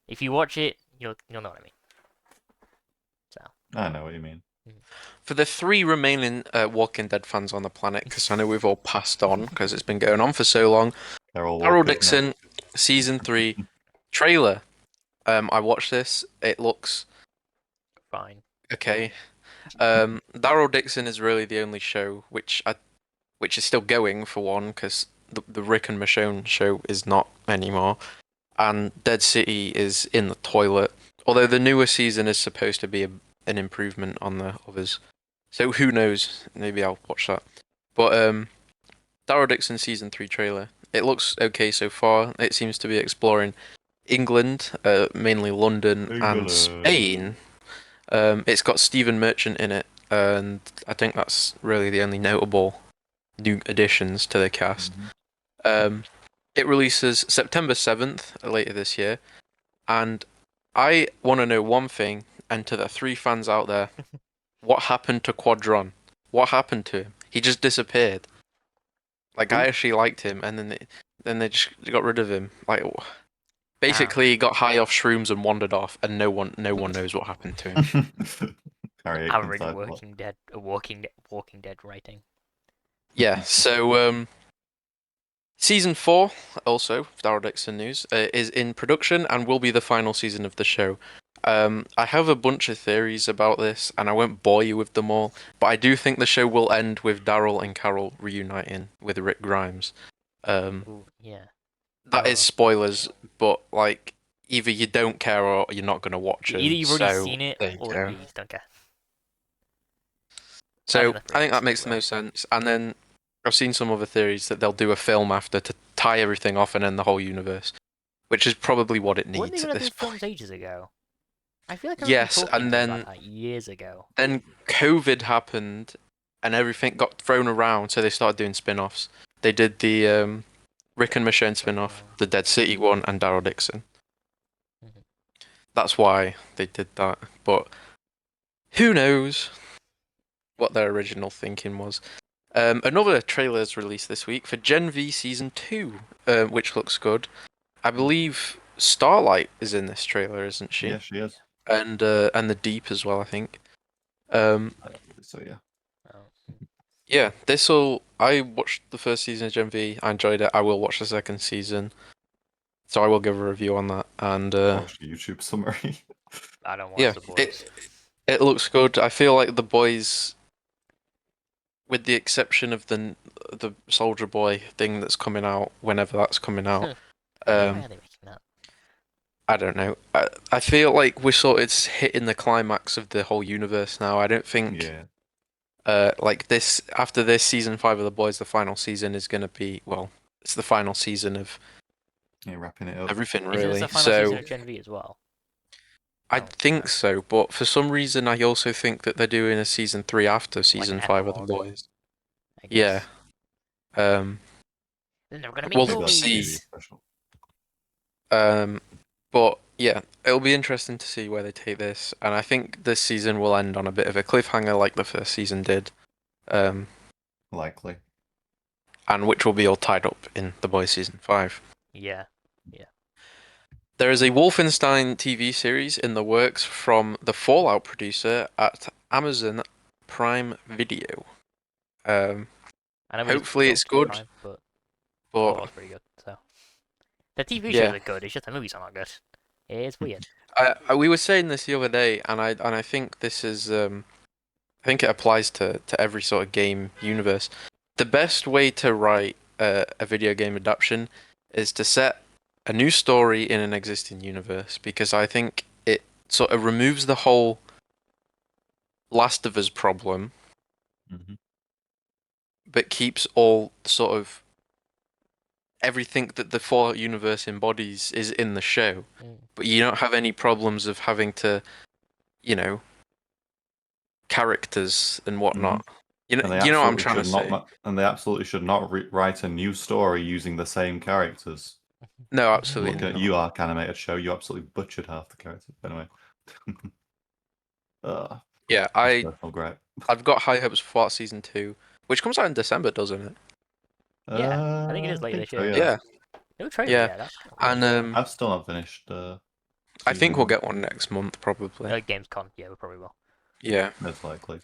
if you watch it, you'll know what I mean. So I know what you mean. For the 3 remaining Walking Dead fans on the planet, because I know we've all passed on because it's been going on for so long. They're all Daryl walkers now. Dixon, season 3 trailer. I watched this. It looks fine. okay. Daryl Dixon is really the only show which is still going for one because the Rick and Michonne show is not anymore, and Dead City is in the toilet. Although the newer season is supposed to be an improvement on the others, so who knows? Maybe I'll watch that. But Daryl Dixon season 3 trailer. It looks okay so far. It seems to be exploring England, mainly London and Spain. It's got Stephen Merchant in it, and I think that's really the only notable new additions to the cast. It releases September 7th, later this year, and I want to know one thing, and to the 3 fans out there, what happened to Quadron? What happened to him? He just disappeared. Like, I actually liked him, and then they just got rid of him. Like, basically, he got high off shrooms and wandered off, and no one knows what happened to him. Harry I'm Aiken really side Walking Dead writing. Yeah, so season 4, also Daryl Dixon news, is in production and will be the final season of the show. I have a bunch of theories about this, and I won't bore you with them all, but I do think the show will end with Daryl and Carol reuniting with Rick Grimes. Ooh, yeah. That is spoilers, but like either you don't care or you're not going to watch it. Either you've already So seen it, there you or go. you just don't care. So that's I think that pretty makes the well. most sense. And then I've seen some other theories that they'll do a film after to tie everything off and end the whole universe, which is probably what it Weren't they needs at gonna this do films point. ages ago? I feel like I remember Yes, talking and to you about then that years ago. COVID happened and everything got thrown around, so they started doing spin-offs. They did the Rick and Michonne spin-off, the Dead City one, and Daryl Dixon. That's why they did that. But who knows what their original thinking was. Another trailer is released this week for Gen V Season 2, which looks good. I believe Starlight is in this trailer, isn't she? Yeah, she is. And the Deep as well, I think. So yeah. Yeah, I watched the first season of Gen V. I enjoyed it. I will watch the second season, so I will give a review on that. And Watch the YouTube summary. I don't watch The Boys. It looks good. I feel like The Boys, with the exception of the Soldier Boy thing that's coming out whenever that's coming out. Why are they making that? I don't know. I feel like we're sort of hitting the climax of the whole universe now. I don't think. Yeah. Like this, after this season 5 of The Boys, the final season is going to be, well, it's the final season of wrapping it up. everything, Is really. this the final season of Gen V as well? I think so, but for some reason, I also think that they're doing a season 3 after season 5 of The Boys. Yeah. Then they're gonna make We'll see. But yeah, it'll be interesting to see where they take this, and I think this season will end on a bit of a cliffhanger, like the first season did. Likely. And which will be all tied up in The Boys season 5. Yeah. There is a Wolfenstein TV series in the works from the Fallout producer at Amazon Prime Video. Hopefully it's good. Prime, but Fallout's pretty good. So the TV shows are good. It's just the movies are not good. It's weird. We were saying this the other day, and I think this is I think it applies to every sort of game universe. The best way to write a video game adaptation is to set a new story in an existing universe because I think it sort of removes the whole Last of Us problem, but keeps all sort of everything that the Fallout universe embodies is in the show. But you don't have any problems of having to, characters and whatnot. You know what I'm trying to say? And they absolutely should not write a new story using the same characters. No, absolutely Looking at you, Arc Animated Show, you absolutely butchered half the characters. Anyway. Yeah, I've got high hopes for Fallout Season 2, which comes out in December, doesn't it? Yeah, I think it is later this year. Yeah. No trailer Yeah. yet. And I've still not finished. I think we'll get one next month, probably. Gamescom, yeah, we probably will. Yeah. Most likely.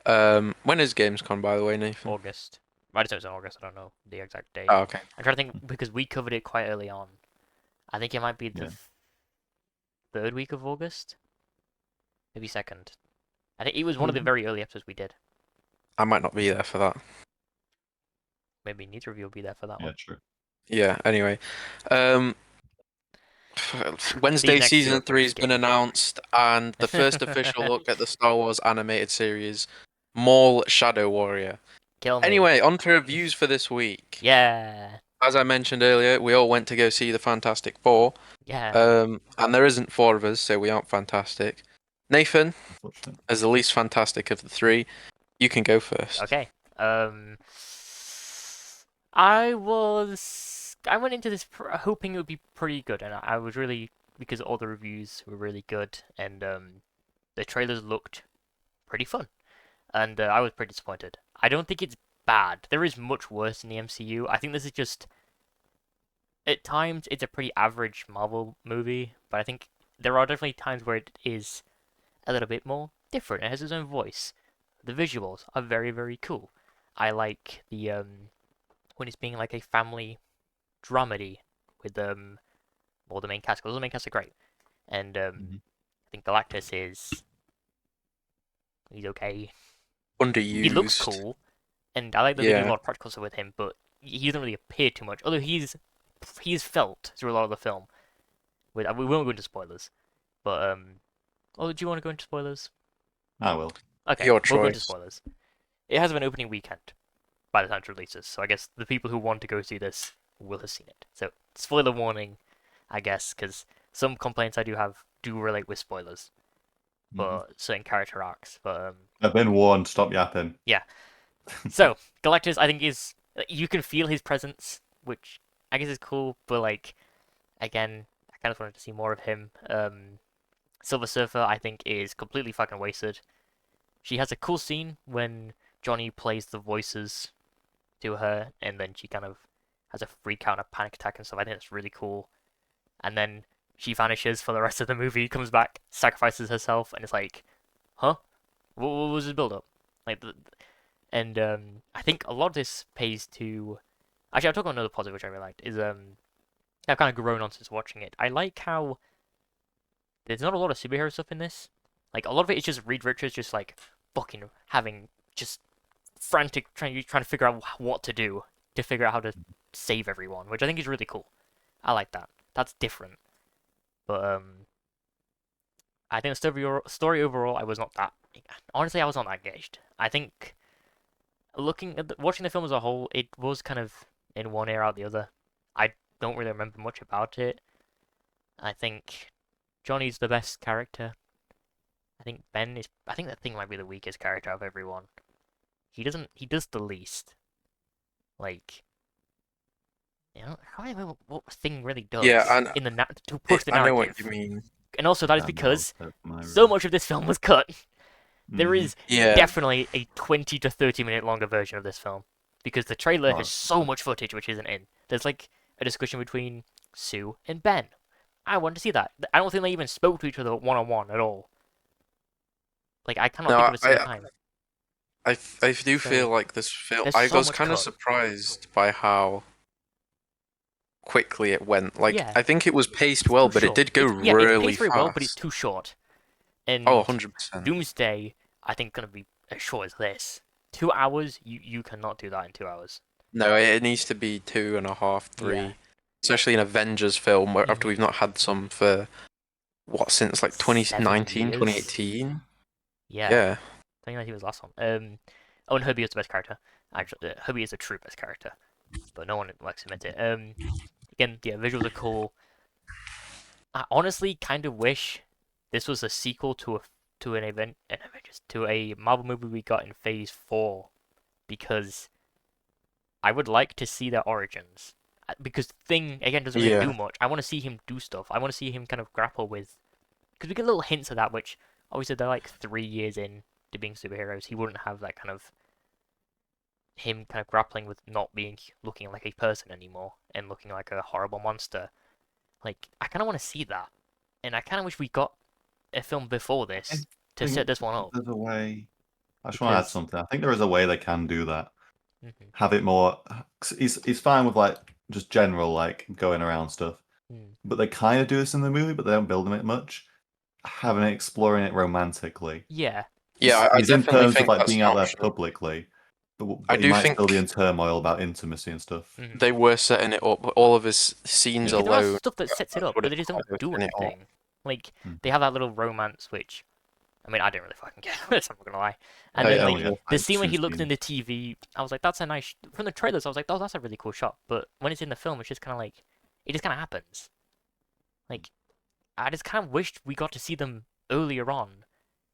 When is Gamescom, by the way, Nathan? August. I just know it's in August. I don't know the exact date. Oh, okay. I'm trying to think because we covered it quite early on. I think it might be the third week of August, maybe second. I think it was one of the very early episodes we did. I might not be there for that. Maybe neither of you will be there for that one. Yeah, true. Yeah. Anyway, Wednesday season 3 has been announced, and the first official look at the Star Wars animated series, Maul Shadow Warrior. Kill me. Anyway, on to reviews for this week. Yeah. As I mentioned earlier, we all went to go see the Fantastic Four. Yeah. And there isn't 4 of us, so we aren't fantastic. Nathan, as the least fantastic of the 3, you can go first. Okay. I went into this hoping it would be pretty good, and I was really, because all the reviews were really good, and the trailers looked pretty fun, and I was pretty disappointed. I don't think it's bad. There is much worse in the MCU. I think this is just, at times, it's a pretty average Marvel movie, but I think there are definitely times where it is a little bit more different. It has its own voice. The visuals are very, very cool. I like the when it's being like a family dramedy with all the main cast. Because all the main cast are great, and I think Galactus he's okay. Underused. He looks cool, and I like that they do a lot of practical stuff with him, but he doesn't really appear too much. Although he's felt through a lot of the film. We won't go into spoilers, but oh, do you want to go into spoilers? I will. Okay, Your we'll choice. go into spoilers. It has an opening weekend by the time it releases, so I guess the people who want to go see this will have seen it. So, spoiler warning, I guess, because some complaints I do have do relate with spoilers, but certain character arcs. But I've been warned. Stop yapping. Yeah. So Galactus, I think you can feel his presence, which I guess is cool. But like, again, I kind of wanted to see more of him. Silver Surfer, I think, is completely fucking wasted. She has a cool scene when Johnny plays the voices to her, and then she kind of has a freak out and a panic attack and stuff. I think that's really cool. And then she vanishes for the rest of the movie, comes back, sacrifices herself, and it's like, huh? What was the build up? Like, and I think a lot of this pays to. Actually, I'll talk about another positive which I really liked. Is I've kind of grown on since watching it. I like how there's not a lot of superhero stuff in this. Like, a lot of it is just Reed Richards just like fucking having just frantic trying to figure out what to do to figure out how to save everyone, which I think is really cool. I like that. That's different. But I think the story overall, I was not that. Honestly, I was not that engaged. I think watching the film as a whole, it was kind of in one ear out the other. I don't really remember much about it. I think Johnny's the best character. I think Ben is. I think that thing might be the weakest character of everyone. He does the least. Like, you know, I can't remember what thing really does. Yeah, in the to push the narrative. I know what you mean. And also that is because so much of this film was cut. There is definitely a 20 to 30 minute longer version of this film because the trailer has so much footage which isn't in. There's like a discussion between Sue and Ben. I want to see that. I don't think they even spoke to each other one-on-one at all. Like, I cannot think of a single time. I do feel like this film. I was kind of surprised by how quickly it went. Like, I think it was paced well, but it did go really paced very fast. well, but it's too short. And 100%. Doomsday, I think, gonna be as short as this. 2 hours, you cannot do that in 2 hours. No, it needs to be 2.5, 3. especially an Avengers film, where after Mhm. we've not had some for since like 2019, 7 years. 2018. Yeah. Yeah. 2019 was the last one. Oh, and Herbie is the best character. Actually, Herbie is the true best character, but no one likes to admit it. Again, yeah, visuals are cool. I honestly kind of wish this was a sequel to to a Marvel movie we got in Phase 4, because I would like to see their origins. Because Thing again doesn't really do Yeah. much. I want to see him do stuff. I want to see him kind of grapple with, because we get little hints of that, which obviously they're like 3 years in to being superheroes. He wouldn't have that kind of him kind of grappling with not being looking like a person anymore and looking like a horrible monster. Like I kind of want to see that, and I kind of wish we got a film before I this to set think this one up, there's a way. I just want to add because something. I think there is a way they can do that. mhm, Have it more. 'Cause he's fine with like just general like going around stuff, mm, but they kind of do this in the movie, but they don't build on it much. Having it exploring it romantically. yeah, Yeah, I He's in definitely terms of think like that's being an out there option. publicly, I but he do might still be think in turmoil about intimacy and stuff. mhm. they were setting it up, but all of his scenes Yeah. Yeah, there are alone, stuff that sets it that's up, what but it they just how don't they were do setting it up. anything. Like Mm. they have that little romance, which I mean, I didn't really fucking get this. I'm not gonna lie. And I then only like have the like scene when two he looks in scenes. the TV, I was like, that's a nice. From the trailers, I was like, oh, that's a really cool shot. But when it's in the film, it's just kind of like, it just kind of happens. Like I just kind of wished we got to see them earlier on,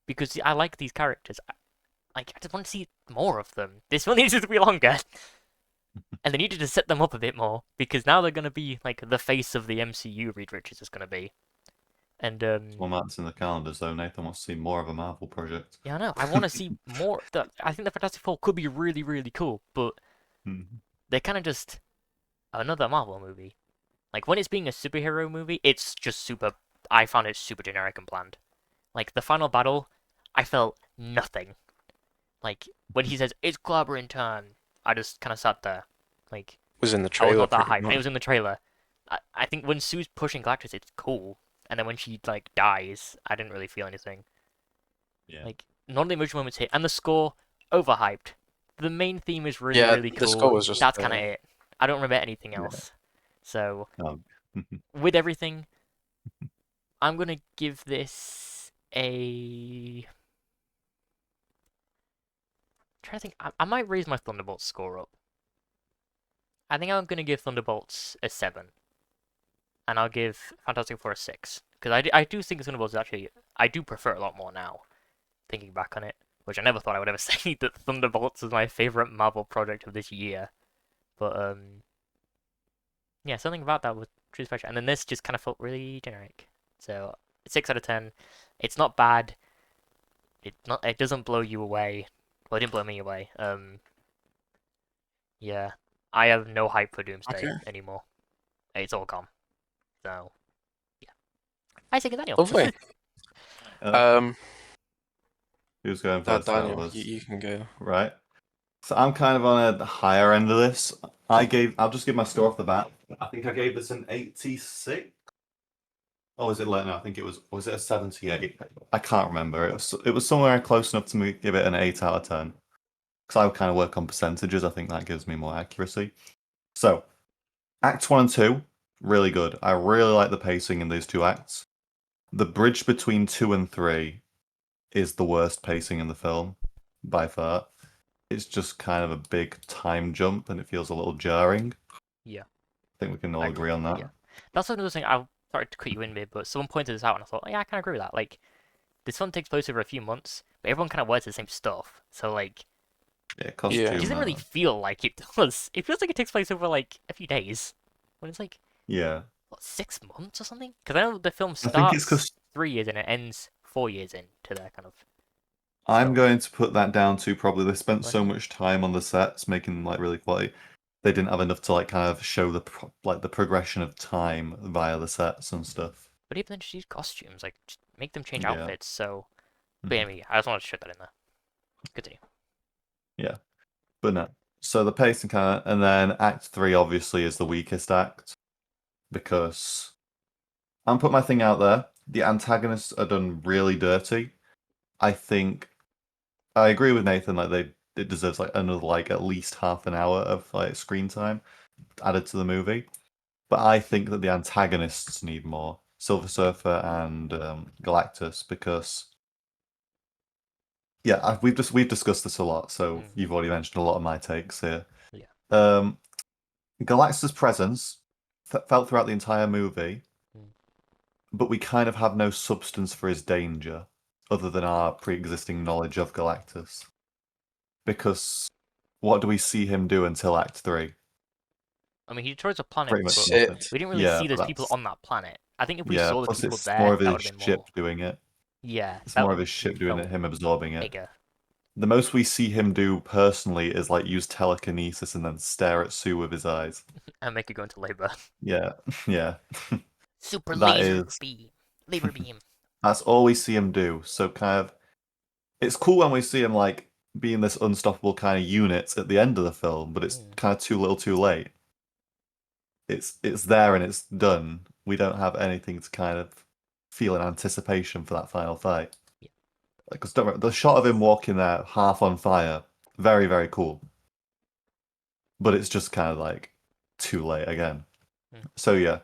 because I like these characters. Like I just want to see more of them. This one needs to be longer, and they needed to set them up a bit more, because now they're gonna be like the face of the MCU. Reed Richards is gonna be, and Well, that's in the calendars though. Nathan wants to see more of a Marvel project. yeah, I know. I want to see more. I think the Fantastic Four could be really, really cool, but Mhm. they're kind of just another Marvel movie. Like when it's being a superhero movie, it's just super. I found it super generic and bland. Like the final battle, I felt nothing. Like when he says it's clobbering time, I just kind of sat there. Like Was in the I was trailer not that pretty hyped. And it much. was in the trailer. I think when Sue's pushing Galactus, it's cool, and then when she like dies, I didn't really feel anything. Yeah. Like none of the emotional moments hit, and the score overhyped. The main theme is really, Yeah, really the score cool. was just That's kind of it. I don't remember anything Yeah. else. So Um, with everything, I'm gonna give this a. I'm trying to think. I might raise my Thunderbolts score up. I think I'm gonna give Thunderbolts a 7, and I'll give Fantastic Four a 6, because I do think Thunderbolts is actually, I do prefer it a lot more now, thinking back on it. Which I never thought I would ever say, that Thunderbolts was my favorite Marvel project of this year. But yeah, something about that was truly special. And then this just kind of felt really generic. So 6 out of 10. It's not bad. It doesn't blow you away. Well, it didn't blow me away. Yeah, I have no hype for Doomsday okay. anymore. It's all gone. So yeah, I say Daniel. Lovely. uh, Um, who's going first out of Daniel, us? you can go. Right. So I'm kind of on a higher end of this. I'll just give my score off the bat. I think I gave this an 86. Oh, was it late? No, I think was it a 78? I can't remember. It was somewhere close enough to me give it an 8 out of 10. Because I kind of work on percentages. I think that gives me more accuracy. So, Act 1 and 2, really good. I really like the pacing in these two acts. The bridge between 2 and 3 is the worst pacing in the film, by far. It's just kind of a big time jump and it feels a little jarring. Yeah, I think we can I all agree. agree on that. Yeah, that's another thing. I started to cut you in mid, but someone pointed this out, and I thought, oh, yeah, I can agree with that. Like, this one takes place over a few months, but everyone kind of wears the same stuff, so like, Yeah, it Yeah. doesn't costume. really feel like it does. It feels like it takes place over like a few days, when it's like Yeah. what, 6 months or something. Because I know the film I think it's starts because 3 years and it ends 4 years into their kind of I'm stuff. going to put that down to probably they spent But so much time on the sets making them like really quality. They didn't have enough to like kind of show the progression of time via the sets and stuff. but even then, just use costumes, like just make them change Yeah. outfits. So, but Mhm. anyway, I just wanted to shut that in there. Continue. Yeah. But no. So the pacing kind of, and then Act 3 obviously is the weakest act because I'm putting my thing out there. The antagonists are done really dirty. I think I agree with Nathan. Like it deserves like another like at least half an hour of like screen time added to the movie. But I think that the antagonists need more, Silver Surfer and Galactus, because we've discussed this a lot. So you've already mentioned a lot of my takes here. Yeah. Galactus' presence felt throughout the entire movie, Mm. but we kind of have no substance for his danger other than our pre-existing knowledge of Galactus. Because what do we see him do until Act 3? I mean, he destroys a planet, Pretty much but Sit. nothing. we didn't really Yeah, see those but people that's on that planet. I think if we yeah. saw those Plus, people it's more there, of that would his have been ship more. doing it. Yeah, It's that more of would his ship doing it, felt him absorbing it. bigger. The most we see him do personally is like use telekinesis and then stare at Sue with his eyes. And make her go into labor. Yeah, yeah. Super That laser is beam. Labor beam. that's all we see him do. So kind of it's cool when we see him like being this unstoppable kind of unit at the end of the film, but it's kind of too little too late. It's there and it's done. We don't have anything to kind of feel an anticipation for that final fight. Yeah. Because the shot of him walking there half on fire, very, very cool. But it's just kind of like too late again. So yeah.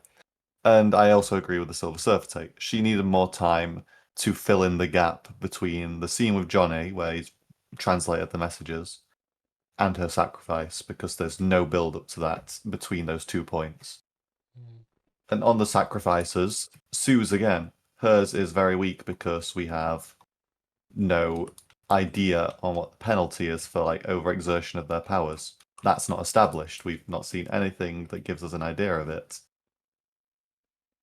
And I also agree with the Silver Surfer take. She needed more time to fill in the gap between the scene with Johnny, where he's translated the messages, and her sacrifice, because there's no build up to that between those 2 points. And on the sacrifices, Sue's again, hers is very weak because we have no idea on what the penalty is for like overexertion of their powers. That's not established. We've not seen anything that gives us an idea of it.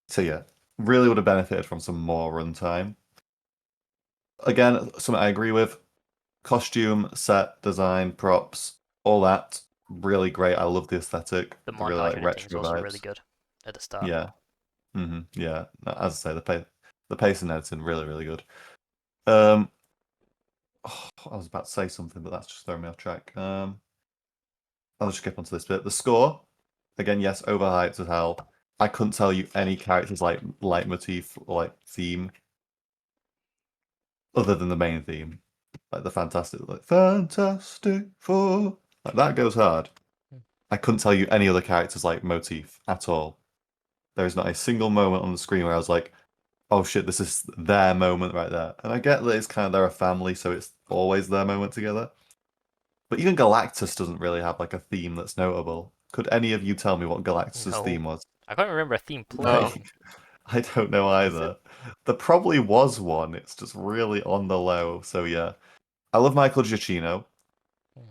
So yeah, really would have benefited from some more runtime. Again, something I agree with. Costume, set, design, props, all that, really great. I love the aesthetic. The The really montage like editing is retro also vibes. really good at the start. Yeah. Yeah. As I say, the pace and editing really, really good. I was about to say something, but that's just throwing me off track. I'll just skip onto this bit. The score, again, yes, overhyped as hell. I couldn't tell you any characters like leitmotif or like theme other than the main theme, like the Fantastic Four, like that goes hard. I couldn't tell you any other characters like motif at all. There is not a single moment on the screen where I was like, "Oh shit, this is their moment right there." And I get that it's kind of they're a family, so it's always their moment together. But even Galactus doesn't really have like a theme that's notable. Could any of you tell me what Galactus's No. theme was? I can't remember a theme No. playing. I don't know either. There probably was one. It's just really on the low. So yeah, I love Michael Giacchino.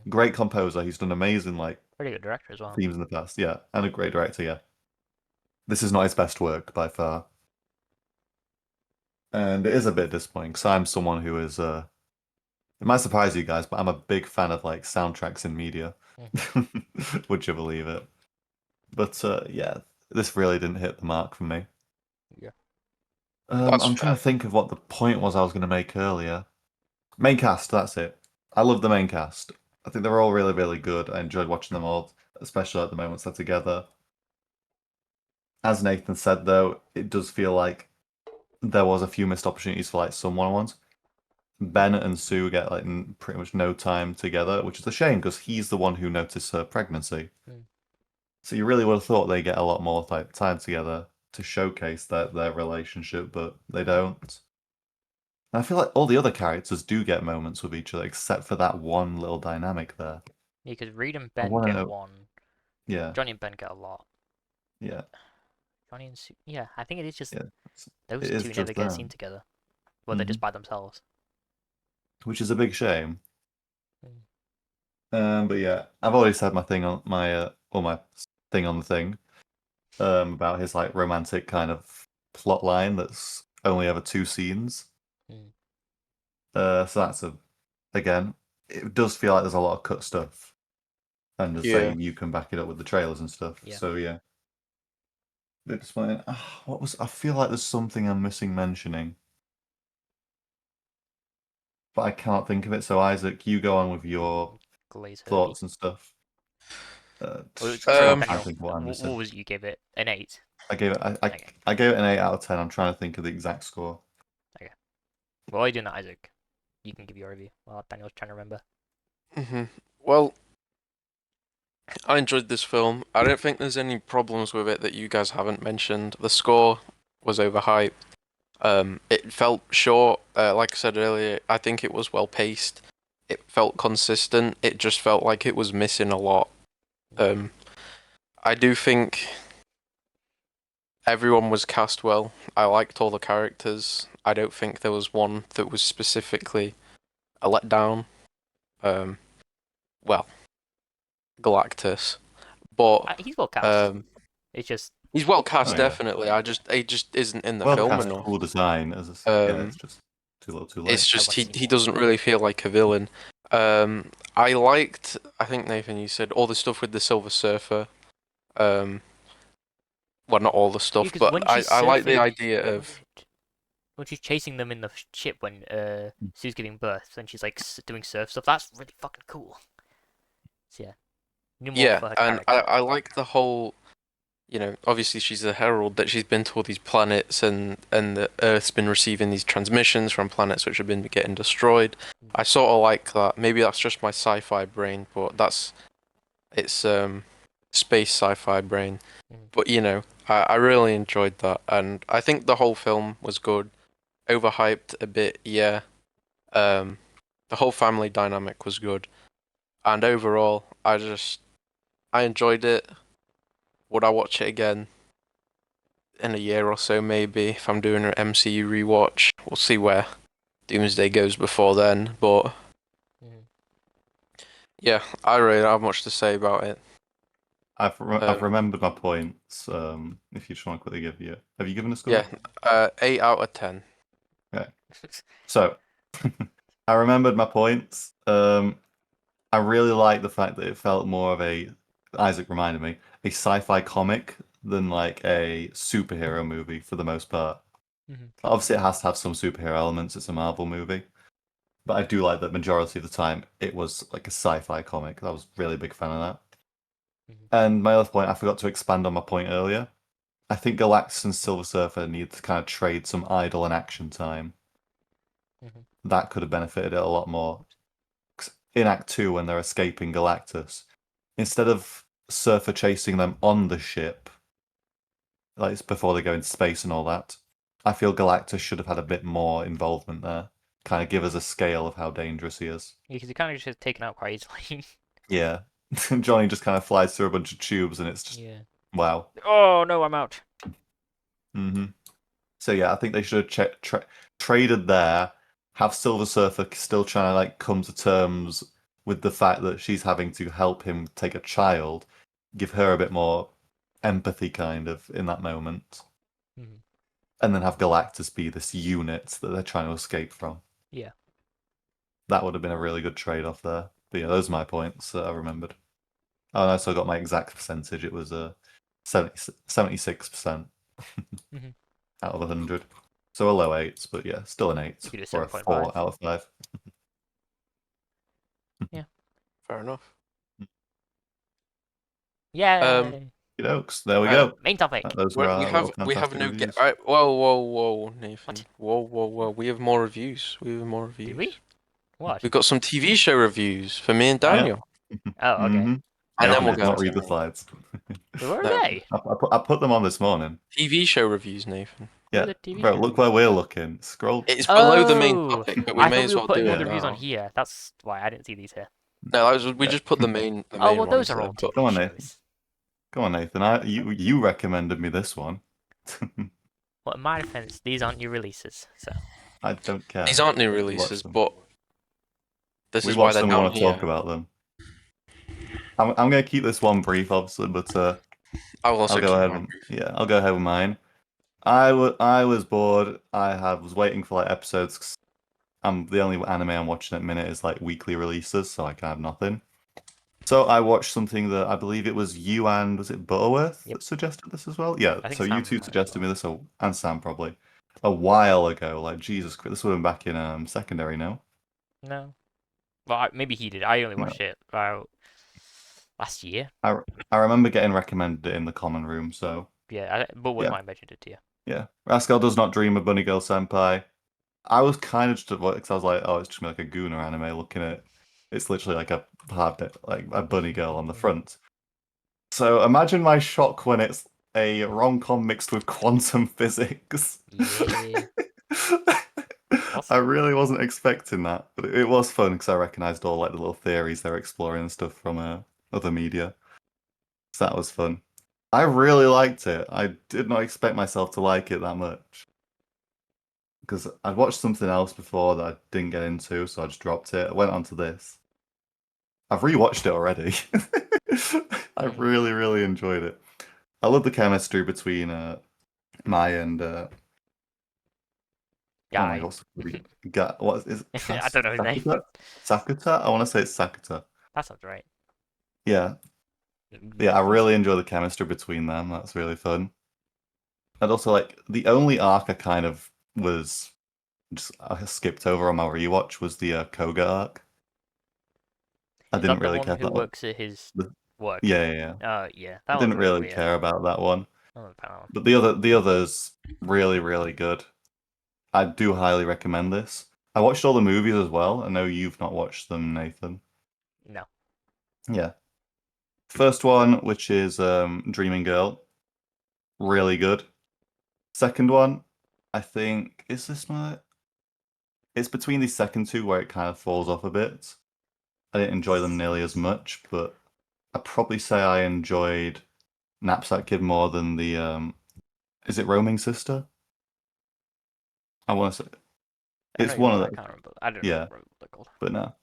Great composer. He's done amazing like Pretty good director as well. themes in the past. Yeah, and a great director. Yeah, this is not his best work by far, and it is a bit disappointing because I'm someone who is. It might surprise you guys, but I'm a big fan of like soundtracks in media. Would you believe it? But yeah, this really didn't hit the mark for me. Yeah. That's I'm trying fair. to think of what the point was I was going to make earlier. Main cast, that's it. I love the main cast. I think they're all really, really good. I enjoyed watching them all, especially at the moments they're together. As Nathan said, though, it does feel like there was a few missed opportunities for like some one-on-ones. Ben and Sue get like pretty much no time together, which is a shame because he's the one who noticed her pregnancy. So you really would have thought they get a lot more like time together to showcase their relationship, but they don't. And I feel like all the other characters do get moments with each other, except for that one little dynamic there. Yeah, because Reed and I Ben want to get know. one. Yeah, Johnny and Ben get a lot. yeah, Johnny and Sue. Yeah, I think it is just yeah. those It is two never just get seen them, together. Well, they're just by themselves. which is a big shame. But yeah, I've already said my thing on my thing on the thing about his like romantic kind of plot line that's only ever 2 scenes. So that's again, it does feel like there's a lot of cut stuff, and as I say, Yeah. you can back it up with the trailers and stuff. Yeah. So yeah, bit disappointing. What was? I feel like there's something I'm missing mentioning, but I can't think of it. So Isaac, you go on with your Glaze Herbie. thoughts and stuff. Sorry, I'm trying to Daniel. think of what I'm What missing. was it you gave it? An 8? I gave it. Okay. I gave it an 8 out of 10. I'm trying to think of the exact score. Okay. Well, while you're doing that, Isaac, you can give your review while Daniel's trying to remember. Well, I enjoyed this film. I don't think there's any problems with it that you guys haven't mentioned. The score was overhyped. It felt short. Like I said earlier, I think it was well paced. It felt consistent. It just felt like it was missing a lot. I do think everyone was cast well. I liked all the characters. I don't think there was one that was specifically a letdown. Well, Galactus, but He's well cast. It's just he's well cast, Oh, yeah. definitely. He just isn't in the Well film cast, enough. cool design. Yeah, it's just too little, too late. It's just want to see he more. doesn't really feel like a villain. I liked, I think Nathan, you said all the stuff with the Silver Surfer. Well, not all the stuff, because but when she's I like the surfing- idea what of was it? When she's chasing them in the ship when Sue's giving birth and she's like doing surf stuff. That's really fucking cool. So yeah, need more yeah, for her and character. I like the whole. Obviously she's a herald that she's been to all these planets and the Earth's been receiving these transmissions from planets which have been getting destroyed. I sort of like that. Maybe that's just my sci-fi brain, but it's space sci-fi brain. But I really enjoyed that, and I think the whole film was good. Overhyped a bit, yeah. The whole family dynamic was good, and overall, I enjoyed it. Would I watch it again? In a year or so, maybe, if I'm doing an MCU rewatch. We'll see where Doomsday goes before then, but yeah, I really don't have much to say about it. I've remembered my points. If you just want to quickly have you given a score? Yeah, 8 out of 10. Okay. So, I remembered my points. I really like the fact that it felt more of Isaac reminded me, a sci-fi comic than like a superhero movie for the most part. Obviously, it has to have some superhero elements. It's a Marvel movie. But I do like that majority of the time it was like a sci-fi comic. I was really big fan of that. And my other point, I forgot to expand on my point earlier. I think Galactus and Silver Surfer need to kind of trade some idle and action time. That could have benefited it a lot more. In Act 2, when they're escaping Galactus, instead of Surfer chasing them on the ship, like before they go into space and all that, I feel Galactus should have had a bit more involvement there. Kind of give us a scale of how dangerous he is. Yeah, because he kind of just gets taken out quite easily. Yeah. Johnny just kind of flies through a bunch of tubes and it's just, wow. Oh no, I'm out. So yeah, I think they should have traded there, have Silver Surfer still trying to like come to terms with the fact that she's having to help him take a child, give her a bit more empathy kind of in that moment. And then have Galactus be this unit that they're trying to escape from. Yeah. That would have been a really good trade-off there. But yeah, those are my points that I remembered. Oh, and I also got my exact percentage. It was 76% out of 100. So a low 8, but yeah, still an 8 or a 4 out of 5. Yeah. Fair enough. Yeah. Dokes, there we go. Main topic. Those we were our have no reviews. Whoa, Nathan. What? Whoa. We have more reviews. Did we? What? We've got some TV show reviews for me and Daniel. Oh, okay. And then we'll not read the slides. Where are they? I put them on this morning. TV show reviews, Nathan. Yeah, bro, look where we're looking. Scroll. It's below the main topic, but we may as well do putting all it the reviews now. on here. That's why I didn't see these here. No, we just put the main. Oh well, those ones are all there, TV Go on, shows. Nathan. Come on, Nathan. You recommended me this one. Well, in my defense, these aren't new releases, so. I don't care. These aren't new releases, but this is we why they're them, down we want to here. talk about them. I'm going to keep this one brief, obviously, but I'll go ahead. I'll go ahead with mine. I was bored. Was waiting for like episodes. 'Cause the only anime I'm watching at the minute is like weekly releases, so I can have nothing. So I watched something that I believe it was you and was it Butterworth that suggested this as well? Yeah. So you two suggested me this, and Sam probably a while ago. Like Jesus Christ, this would have been back in secondary now. No. Well, maybe he did. I only watched it about last year. I remember getting recommended it in the common room. So yeah, Butterworth might have mentioned it to you. Yeah, Rascal Does Not Dream of Bunny Girl Senpai. I was kind of just because I was like, oh, it's just like a Gooner anime. Looking at it's literally like a bunny girl on the front. So imagine my shock when it's a rom-com mixed with quantum physics. Yeah. I Awesome. really wasn't expecting that, but it was fun because I recognized all like the little theories they're exploring and stuff from other media. So that was fun. I really liked it. I did not expect myself to like it that much. Because I'd watched something else before that I didn't get into, so I just dropped it. I went on to this. I've rewatched it already. I really, really enjoyed it. I love the chemistry between Mai and oh my Guy. God, what is I don't know his name. Sakuta? Sakuta? I want to say it's Sakuta. That sounds right. Yeah, yeah. I really enjoy the chemistry between them. That's really fun. And also, like the only arc I kind of was just I skipped over on my rewatch was the Koga arc. I Is didn't that the really one care who for that one. works at his The- work? Yeah, yeah, yeah. Yeah. I That one's didn't really really weird. care about that one. I don't know that one. But the others really, really good. I do highly recommend this. I watched all the movies as well. I know you've not watched them, Nathan. No. Yeah. First one, which is Dreaming Girl, really good. Second one, I think is this my it's between these second two where it kind of falls off a bit. I didn't enjoy them nearly as much, but I'd probably say I enjoyed Knapsack Kid more than the is it Roaming Sister? I want to say I know it's you're one on, of I the can't remember. I don't yeah, know what they're called. but no.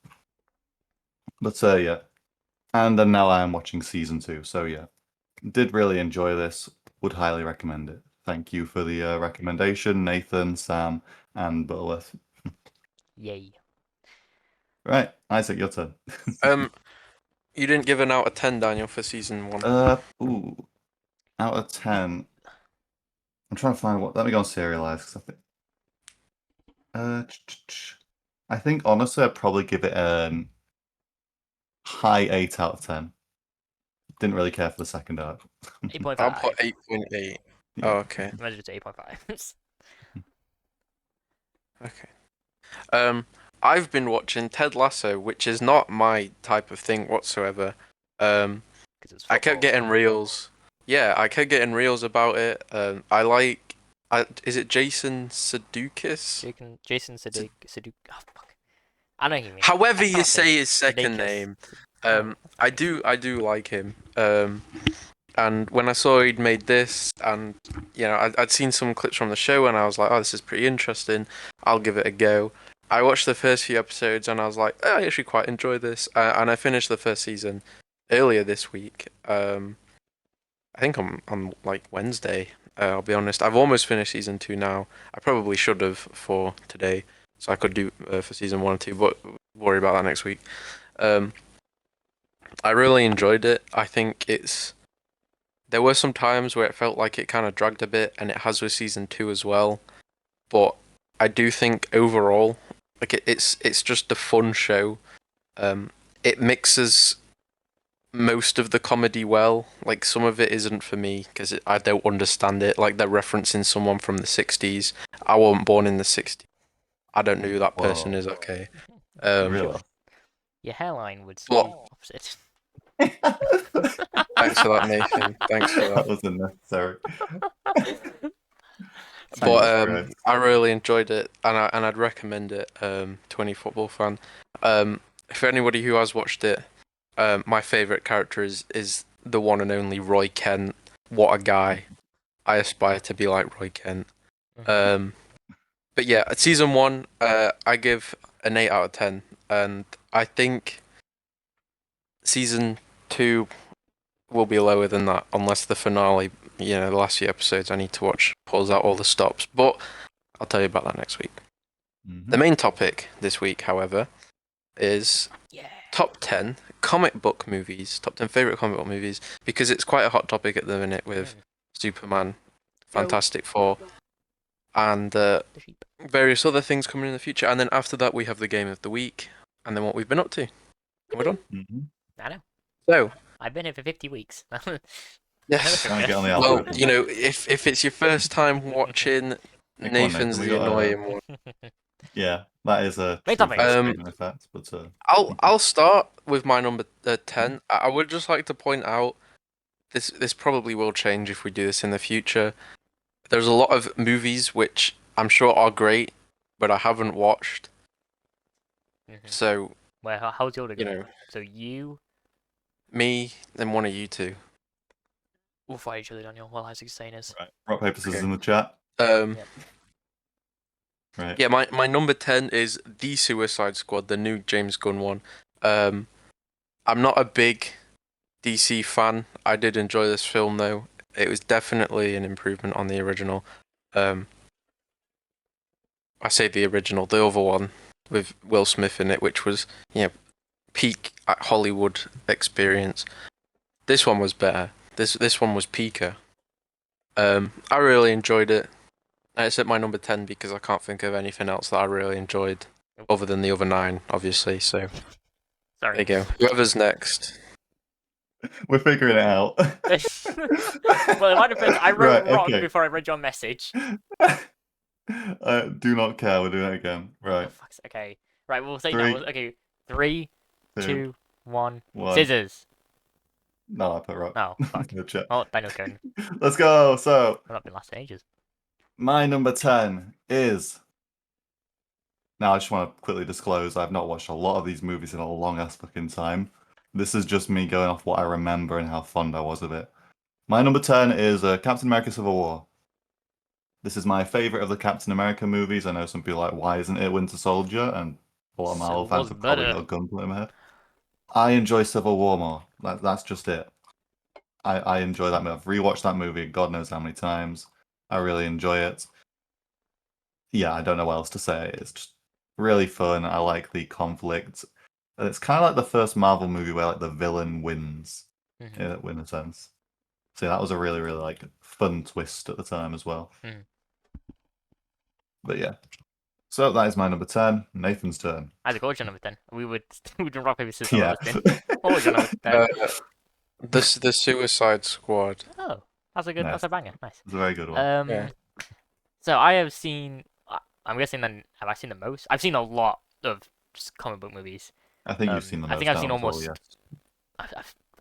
But yeah. And then now I am watching season 2, so yeah. Did really enjoy this. Would highly recommend it. Thank you for the recommendation, Nathan, Sam, and Butterworth. Yay. Right, Isaac, your turn. You didn't give an out of 10, Daniel, for season 1. Ooh, out of 10. I'm trying to find what. Let me go on Serialize because I think honestly I'd probably give it high 8 out of 10. Didn't really care for the second arc. 8.5. I'll put 8.8. Yeah. Oh, okay. Imagine it's 8.5. Okay. I've been watching Ted Lasso, which is not my type of thing whatsoever. It's I kept getting reels. Yeah, I kept getting reels about it. I like. Is it Jason Sudeikis? Jason Sudeikis. Oh, fuck. I know who you mean. However I you can't say his second Sudeikis. name. Oh, I do like him. And when I saw he'd made this, and I'd seen some clips from the show, and I was like, oh, this is pretty interesting. I'll give it a go. I watched the first few episodes, and I was like, oh, I actually quite enjoy this. And I finished the first season earlier this week. I think on like Wednesday. I'll be honest. I've almost finished season 2 now. I probably should have for today, so I could do for season 1 and 2, but worry about that next week. I really enjoyed it. I think there were some times where it felt like it kind of dragged a bit, and it has with season 2 as well. But I do think overall, like it's just a fun show. It mixes most of the comedy well. Like some of it isn't for me because I don't understand it. Like they're referencing someone from the 60s. I wasn't born in the 60s. I don't know who that person is. Okay. Really? Your hairline would say But opposite. thanks for that, Nathan. Thanks for That that. wasn't necessary. But I really enjoyed it, and I'd recommend it to any football fan. For anybody who has watched it, my favorite character is the one and only Roy Kent. What a guy! I aspire to be like Roy Kent. But yeah, season 1, I give an 8 out of 10, and I think season 2 will be lower than that unless the finale, the last few episodes I need to watch pulls out all the stops. But I'll tell you about that next week. The main topic this week, however, is top 10 comic book movies, top 10 favorite comic book movies, because it's quite a hot topic at the minute with Superman, Fantastic Four, and various other things coming in the future. And then after that, we have the game of the week, and then what we've been up to. We're done. I know. So I've been here for 50 weeks. yes. Well, if it's your first time watching, Nathan's the annoying one. Yeah, that is a Wait, true topics. statement of fact. But I'll start with my number 10. I would just like to point out this probably will change if we do this in the future. There's a lot of movies which I'm sure are great, but I haven't watched. So, Well, how's your order you going? know, So you me and one of you two. will fight each other, Daniel. While Isaac's saying is. Right. Rock, paper, scissors Okay. in the chat. Yep. Right. Yeah, my number 10 is The Suicide Squad, the new James Gunn one. I'm not a big DC fan. I did enjoy this film though. It was definitely an improvement on the original. I say the original, the other one with Will Smith in it, which was, peak Hollywood experience. This one was better. This one was peaker. I really enjoyed it. It's at my number 10 because I can't think of anything else that I really enjoyed other than the other 9, obviously. So there Sorry. you go. Whoever's next. We're figuring it out. Well, in my defense, I wrote Right, wrong okay. before I read your message. Do not care. We're doing it again. Oh, Right. fuck's okay. Right, we'll say Three, now. Okay, 3, 2, 1. 1. Scissors. No, I put rock. Oh, fuck. In the chat. Oh, Daniel's going. Let's go. So, I've not been last in ages. my number 10 is. Now, I just want to quickly disclose I've not watched a lot of these movies in a long ass fucking time. This is just me going off what I remember and how fond I was of it. My number 10 is Captain America Civil War. This is my favorite of the Captain America movies. I know some people are like, why isn't it Winter Soldier? And a lot of Marvel Civil fans War's have probably better. got a gun put in my head. I enjoy Civil War more. That's just it. I enjoy that movie. I've rewatched that movie God knows how many times. I really enjoy it. Yeah, I don't know what else to say. It's just really fun. I like the conflict. And it's kind of like the first Marvel movie where like the villain wins, in a sense. So that was a really, really like fun twist at the time as well. But yeah. So that is my number 10. Nathan's turn. Isaac, what was your number 10? We would rock, paper, scissors Yeah. on this. What was your number 10? The Suicide Squad. Oh, that's a good. Nice. That's a banger. Nice. It's a very good one. Yeah. So I have seen. I'm guessing then. Have I seen the most? I've seen a lot of just comic book movies. I think you've seen the most. I think I've seen out of all, almost. yes.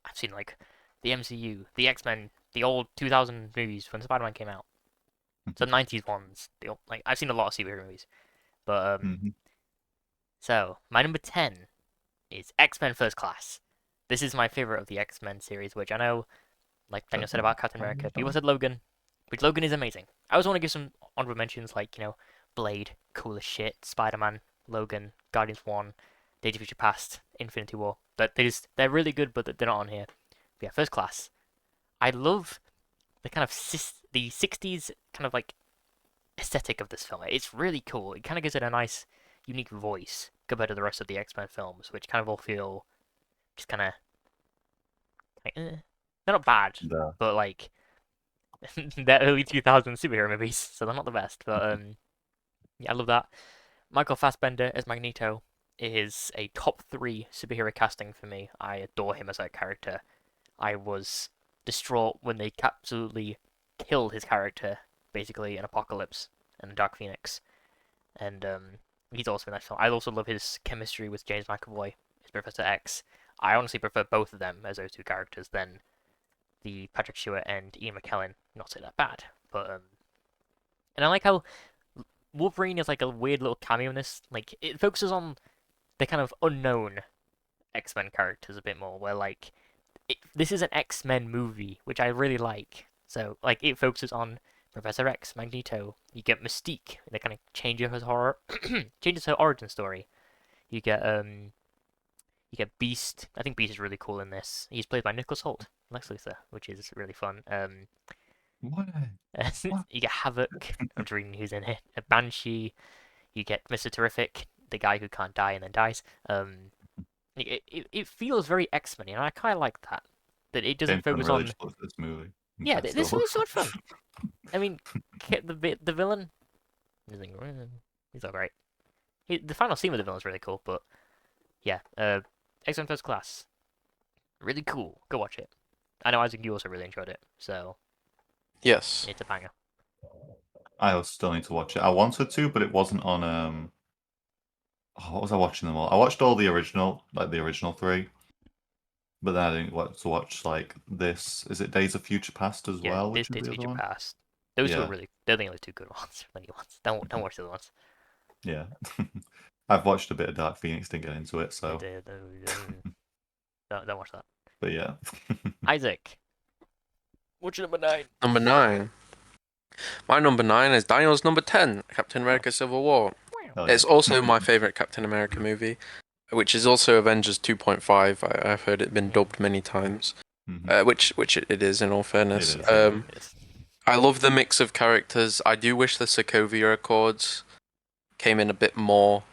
I've seen like the MCU, the X-Men, the old 2000 movies when Spider-Man came out. So the 90s ones. Like I've seen a lot of superhero movies. But so my number 10 is X-Men First Class. This is my favorite of the X-Men series, which I know, like Daniel said about Captain America, people said Logan, which Logan is amazing. I also want to give some honorable mentions, like, Blade, cool as shit, Spider-Man, Logan, Guardians 1, Days of Future Past, Infinity War. They're really good, but they're not on here. But yeah, First Class. I love the kind of the 60s kind of like aesthetic of this film. It's really cool. It kind of gives it a nice, unique voice compared to the rest of the X-Men films, which kind of all feel just kind of they're not bad, but like they're early 2000s superhero movies, so they're not the best. But yeah, I love that. Michael Fassbender as Magneto is a top 3 superhero casting for me. I adore him as a character. I was distraught when they absolutely killed his character, basically, in Apocalypse and Dark Phoenix. And he's also in that film. I also love his chemistry with James McAvoy as Professor X. I honestly prefer both of them as those two characters than the Patrick Stewart and Ian McKellen. Not say that bad, but and I like how Wolverine is like a weird little cameo in this. Like it focuses on the kind of unknown X-Men characters a bit more, where like this is an X-Men movie, which I really like. So like it focuses on Professor X, Magneto. You get Mystique. They kind of changes her origin story. You get Beast. I think Beast is really cool in this. He's played by Nicholas Hoult, Lex Luthor, which is really fun. What? You get Havoc. I'm dreaming who's in it. A Banshee. You get Mr. Terrific, the guy who can't die and then dies. It feels very X-Men, and I kind of like that. That it doesn't focus on. This movie. Yeah, this movie's so much fun. I mean, the villain. He's all right. The final scene with the villain is really cool, but yeah, X-Men First Class, really cool. Go watch it. I know Isaac, you also really enjoyed it, so yes, it's a banger. I still need to watch it. I wanted to, but it wasn't on. What was I watching them all? I watched all the original, like the original 3. but then I didn't want to watch like this. Is it Days of Future Past as Yeah, well? this Which is Days the of other Future one? Past. Those two are Yeah. they're the only two good ones. Funny ones. Don't watch the other ones. Yeah. I've watched a bit of Dark Phoenix, didn't get into it, so. Don't watch that. But yeah. Isaac, what's your number 9? Number 9. My number 9 is Daniel's number 10, Captain America: Civil War. Oh, It's yeah. also my favorite Captain America movie, which is also Avengers 2.5. I've heard it been dubbed many times, which it is in all fairness. It is, yeah. Yes. I love the mix of characters. I do wish the Sokovia Accords came in a bit more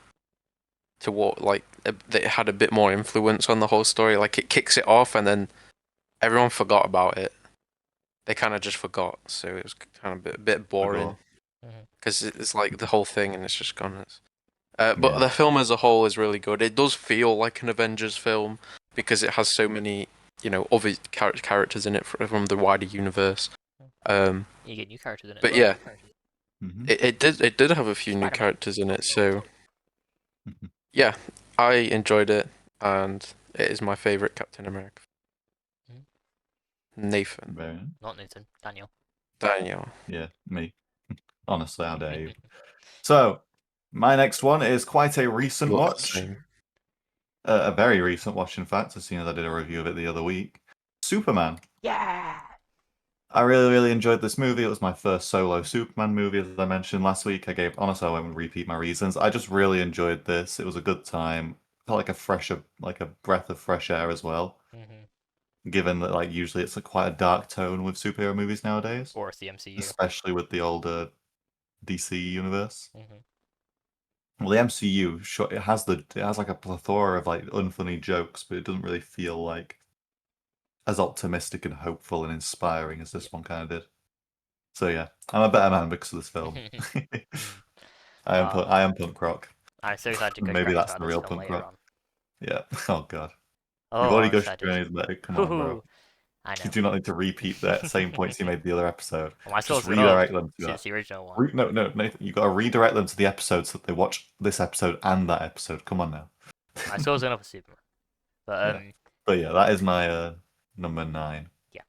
to what that it had a bit more influence on the whole story. Like it kicks it off and then everyone forgot about it. They kind of just forgot, so it was kind of a bit boring because it's like the whole thing and it's just gone. But the film as a whole is really good. It does feel like an Avengers film because it has so many, other characters in it from the wider universe. You get new characters in it. But yeah, it did have a few new characters in it. So yeah, I enjoyed it, and it is my favorite Captain America. Nathan. Not Nathan. Daniel. Daniel. Yeah, me. Honestly, how dare you? So, my next one is quite a recent watch. A very recent watch, in fact, as soon as I did a review of it the other week. Superman. Yeah! I really, really enjoyed this movie. It was my first solo Superman movie, as I mentioned last week. Honestly, I won't repeat my reasons. I just really enjoyed this. It was a good time. Felt like a breath of fresh air as well. Given that, like, usually it's quite a dark tone with superhero movies nowadays. Or it's the MCU. Especially with the older DC universe. Well, the MCU, it has like a plethora of like unfunny jokes, but it doesn't really feel like as optimistic and hopeful and inspiring as this one kind of did. So yeah, I'm a better man because of this film. I am punk rock. I'm so excited to go. Maybe that's the real punk rock. Yeah. Oh god. Oh, You've already got your Come on, bro. I know. You do not need to repeat that same points you made the other episode. Well, my Just redirect them to since the original one. No, Nathan, you got to redirect them to the episode so that they watch this episode and that episode. Come on now. My score's enough for Superman. But yeah, that is my number 9. Yeah.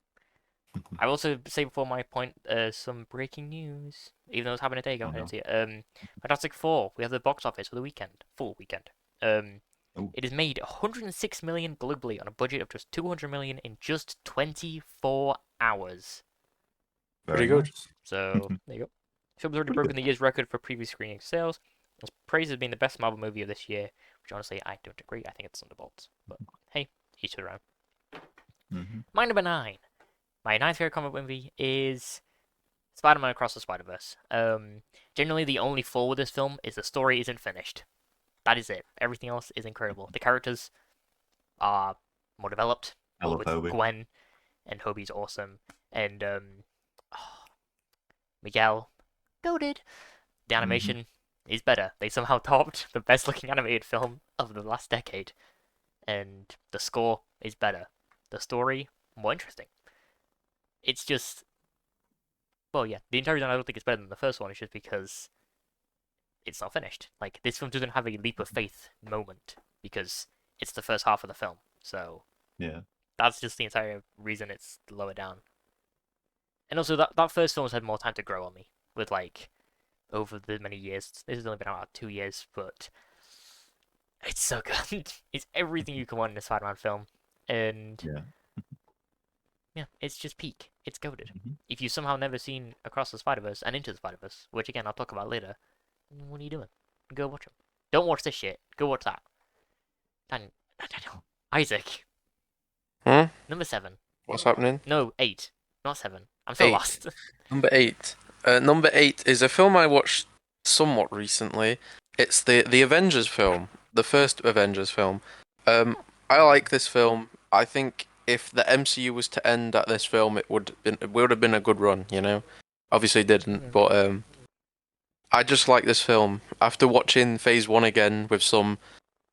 I will also say before my point, some breaking news. Even though it was happening a day ago, I didn't see it. Fantastic Four. We have the box office for the full weekend. It has made 106 million globally on a budget of just 200 million in just 24 hours. Very good. So there you go. Film's already broken the year's record for previous screening sales. It's praised as being the best Marvel movie of this year, which honestly I don't agree. I think it's Thunderbolts. But hey, each to their own. My number 9. My 9th favorite comic movie is Spider-Man Across the Spider-Verse. Generally, the only flaw with this film is the story isn't finished. That is it. Everything else is incredible. The characters are more developed. With Gwen and Hobie's awesome. And Miguel, goated. The animation is better. They somehow topped the best looking animated film of the last decade. And the score is better. The story, more interesting. It's just... Well, yeah, the entire reason I don't think it's better than the first one is just because it's not finished. Like, this film doesn't have a leap of faith moment because it's the first half of the film. So, yeah, that's just the entire reason it's lower down. And also, that first film has had more time to grow on me with, like, over the many years. This has only been about 2 years, but it's so good. It's everything you can want in a Spider-Man film. And yeah, it's just peak. It's goated. If you've somehow never seen Across the Spider-Verse and Into the Spider-Verse, which again I'll talk about later, what are you doing? Go watch them. Don't watch this shit. Go watch that. Daniel. Isaac. Number 7. What's happening? No, 8. Not 7. I'm so lost. Number 8. Number 8 is a film I watched somewhat recently. It's the Avengers film. The first Avengers film. I like this film. I think if the MCU was to end at this film, it would have been a good run, you know? Obviously it didn't, but I just like this film. After watching Phase 1 again with some,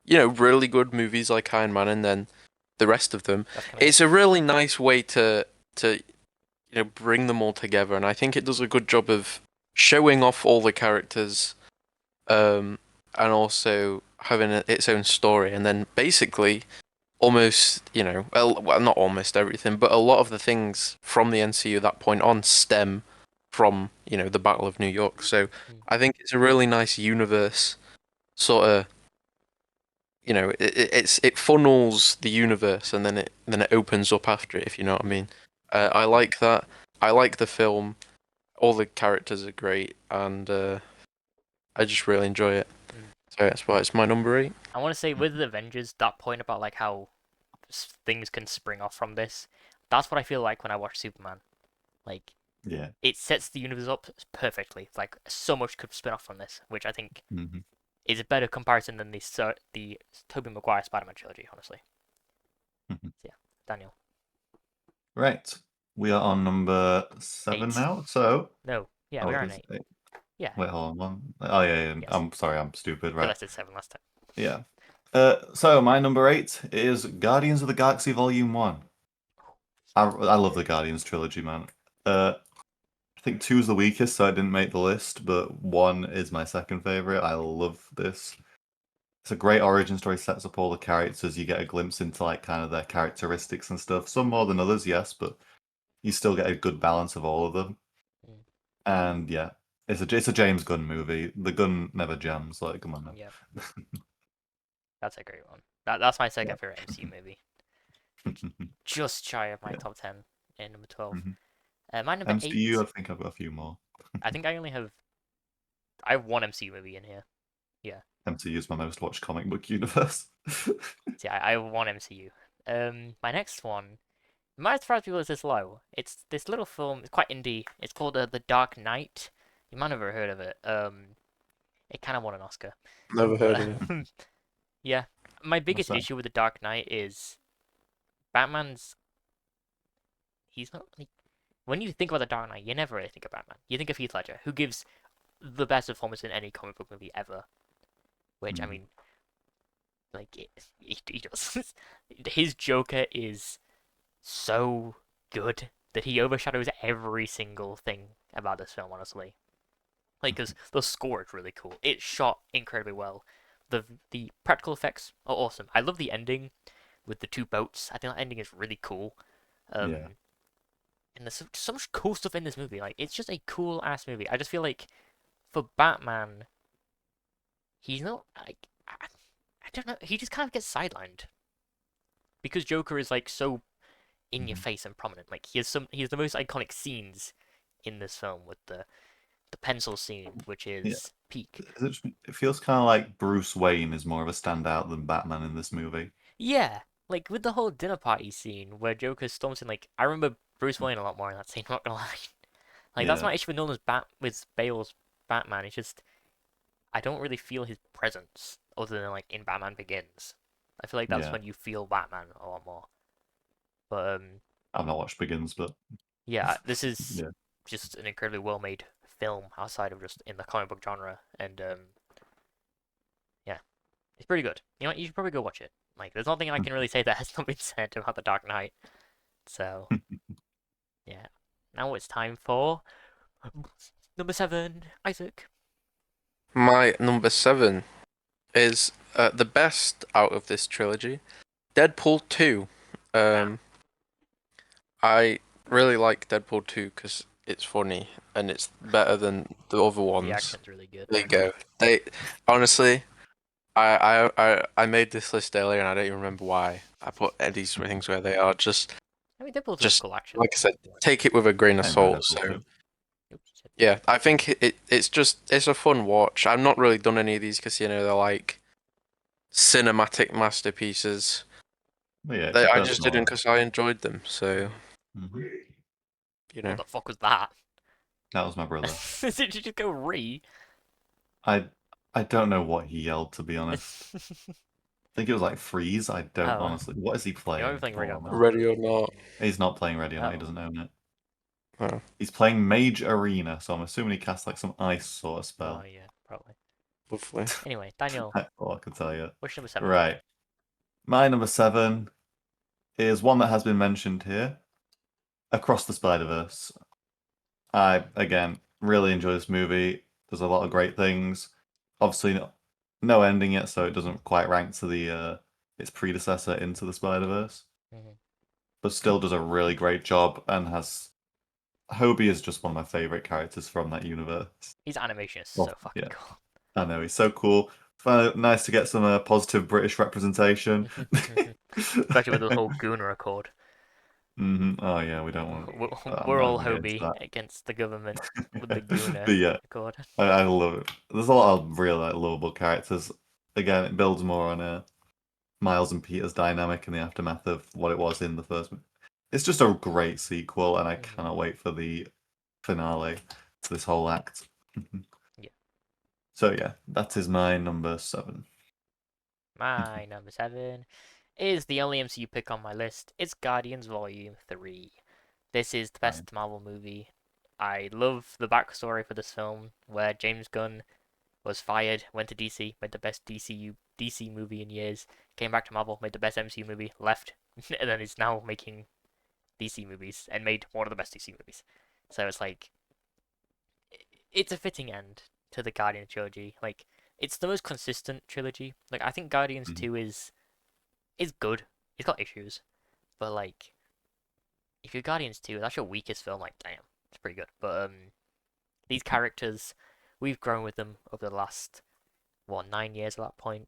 really good movies like Iron Man and then the rest of them, it's a really nice way to bring them all together, and I think it does a good job of showing off all the characters, and also having its own story, and then basically almost, well, not almost everything, but a lot of the things from the NCU that point on stem from, the Battle of New York. So I think it's a really nice universe, sort of, it funnels the universe and then it opens up after it, if you know what I mean. I like that. I like the film. All the characters are great, and I just really enjoy it. So that's why it's my number 8. I want to say with the Avengers, that point about like how things can spring off from this, that's what I feel like when I watch Superman. Like, Yeah. it sets the universe up perfectly. Like, so much could spin off from this, which I think is a better comparison than the Tobey Maguire Spider-Man trilogy, honestly. Yeah, Daniel. Right. We are on number 7 8. now. So No, yeah, we are on 8. Yeah. Wait, hold on. Oh yeah. Yes. I'm sorry, I'm stupid. Right. I said 7 last time. Yeah. So my number 8 is Guardians of the Galaxy Volume 1. I love the Guardians trilogy, man. I think 2 is the weakest, so I didn't make the list, but 1 is my second favorite. I love this. It's a great origin story, sets up all the characters. You get a glimpse into like kind of their characteristics and stuff. Some more than others, yes, but you still get a good balance of all of them. And yeah, it's a James Gunn movie. The gun never jams. Like, come on now. Yeah. That's a great one. That's my second favorite MCU movie. Just shy of my top 10 in number 12. My number MCU, 8. I think I've got a few more. I think I have one MCU movie in here. Yeah. MCU is my most watched comic book universe. Yeah, I have one MCU. My next one, it might surprise people it's this low. It's this little film. It's quite indie. It's called The Dark Knight. You might have never heard of it. It kind of won an Oscar. Never heard of it. Yeah, my biggest issue with The Dark Knight is Batman's. He's not like, when you think about The Dark Knight, you never really think of Batman. You think of Heath Ledger, who gives the best performance in any comic book movie ever. Which I mean, like he does. His Joker is so good that he overshadows every single thing about this film, honestly. Like, because the score is really cool. It's shot incredibly well. The practical effects are awesome. I love the ending with the 2 boats. I think that ending is really cool. Yeah. And there's so much cool stuff in this movie. Like, it's just a cool ass movie. I just feel like for Batman, he's not like I don't know. He just kind of gets sidelined because Joker is like so in your face and prominent. Like he has the most iconic scenes in this film with the pencil scene, which is peak. It feels kind of like Bruce Wayne is more of a standout than Batman in this movie. Yeah, like with the whole dinner party scene where Joker storms in. Like I remember Bruce Wayne a lot more in that scene. I'm not gonna lie. Like that's my issue with Nolan's with Bale's Batman. It's just I don't really feel his presence other than like in Batman Begins. I feel like that's when you feel Batman a lot more. But I've not watched Begins, but yeah, this is just an incredibly well-made film outside of just in the comic book genre, and yeah, it's pretty good. You know what? You should probably go watch it. Like, there's nothing I can really say that has not been said about The Dark Knight. So yeah, now it's time for number 7, Isaac. My number 7 is the best out of this trilogy, Deadpool 2. I really like Deadpool 2 because it's funny and it's better than the other ones. The action's really good. There you go. Honestly, I made this list earlier and I don't even remember why I put these things where they are. I mean, Deadpool's just cool action. Like I said, take it with a grain of salt. So yeah, I think it's a fun watch. I've not really done any of these because they're like cinematic masterpieces. I just didn't because I enjoyed them. So What the fuck was that? That was my brother. Did you just go re? I don't know what he yelled, to be honest. I think it was like freeze. I don't honestly. What is he playing? Ready or Not. He's not playing Ready or Not. He doesn't own it. Oh. He's playing Mage Arena, so I'm assuming he casts like some ice sort of spell. Oh yeah, probably. Lovely. Anyway, Daniel. All I can tell you. What's number 7? Right. My number 7 is one that has been mentioned here. Across the Spider-Verse. I, again, really enjoy this movie. There's a lot of great things. Obviously, no ending yet, so it doesn't quite rank to the its predecessor, Into the Spider-Verse, Mhm. but still does a really great job and has. Hobie is just one of my favorite characters from that universe. His animation is Oh, so fucking yeah. cool. I know, he's so cool. Nice to get some positive British representation. Especially with the whole Goon record. Oh yeah, we don't want. I'm We're not all even getting into Hobie that. against the government with the Gooner But yeah, record. I love it. There's a lot of really lovable characters. Again, it builds more on Miles and Peter's dynamic in the aftermath of what it was in the first movie. It's just a great sequel, and I cannot wait for the finale to this whole act. Yeah. So yeah, that is my number 7. My number 7 is the only MCU pick on my list. It's Guardians Volume 3. This is the best Marvel movie. I love the backstory for this film, where James Gunn was fired, went to DC, made the best DC movie in years, came back to Marvel, made the best MCU movie, left, and then is now making DC movies and made one of the best DC movies. So it's like, it's a fitting end to the Guardians trilogy. Like, it's the most consistent trilogy. Like, I think Guardians 2 is good. It's got issues, but like, if your Guardians 2, that's your weakest film. Like, damn, it's pretty good. But these characters, we've grown with them over the last 9 years at that point.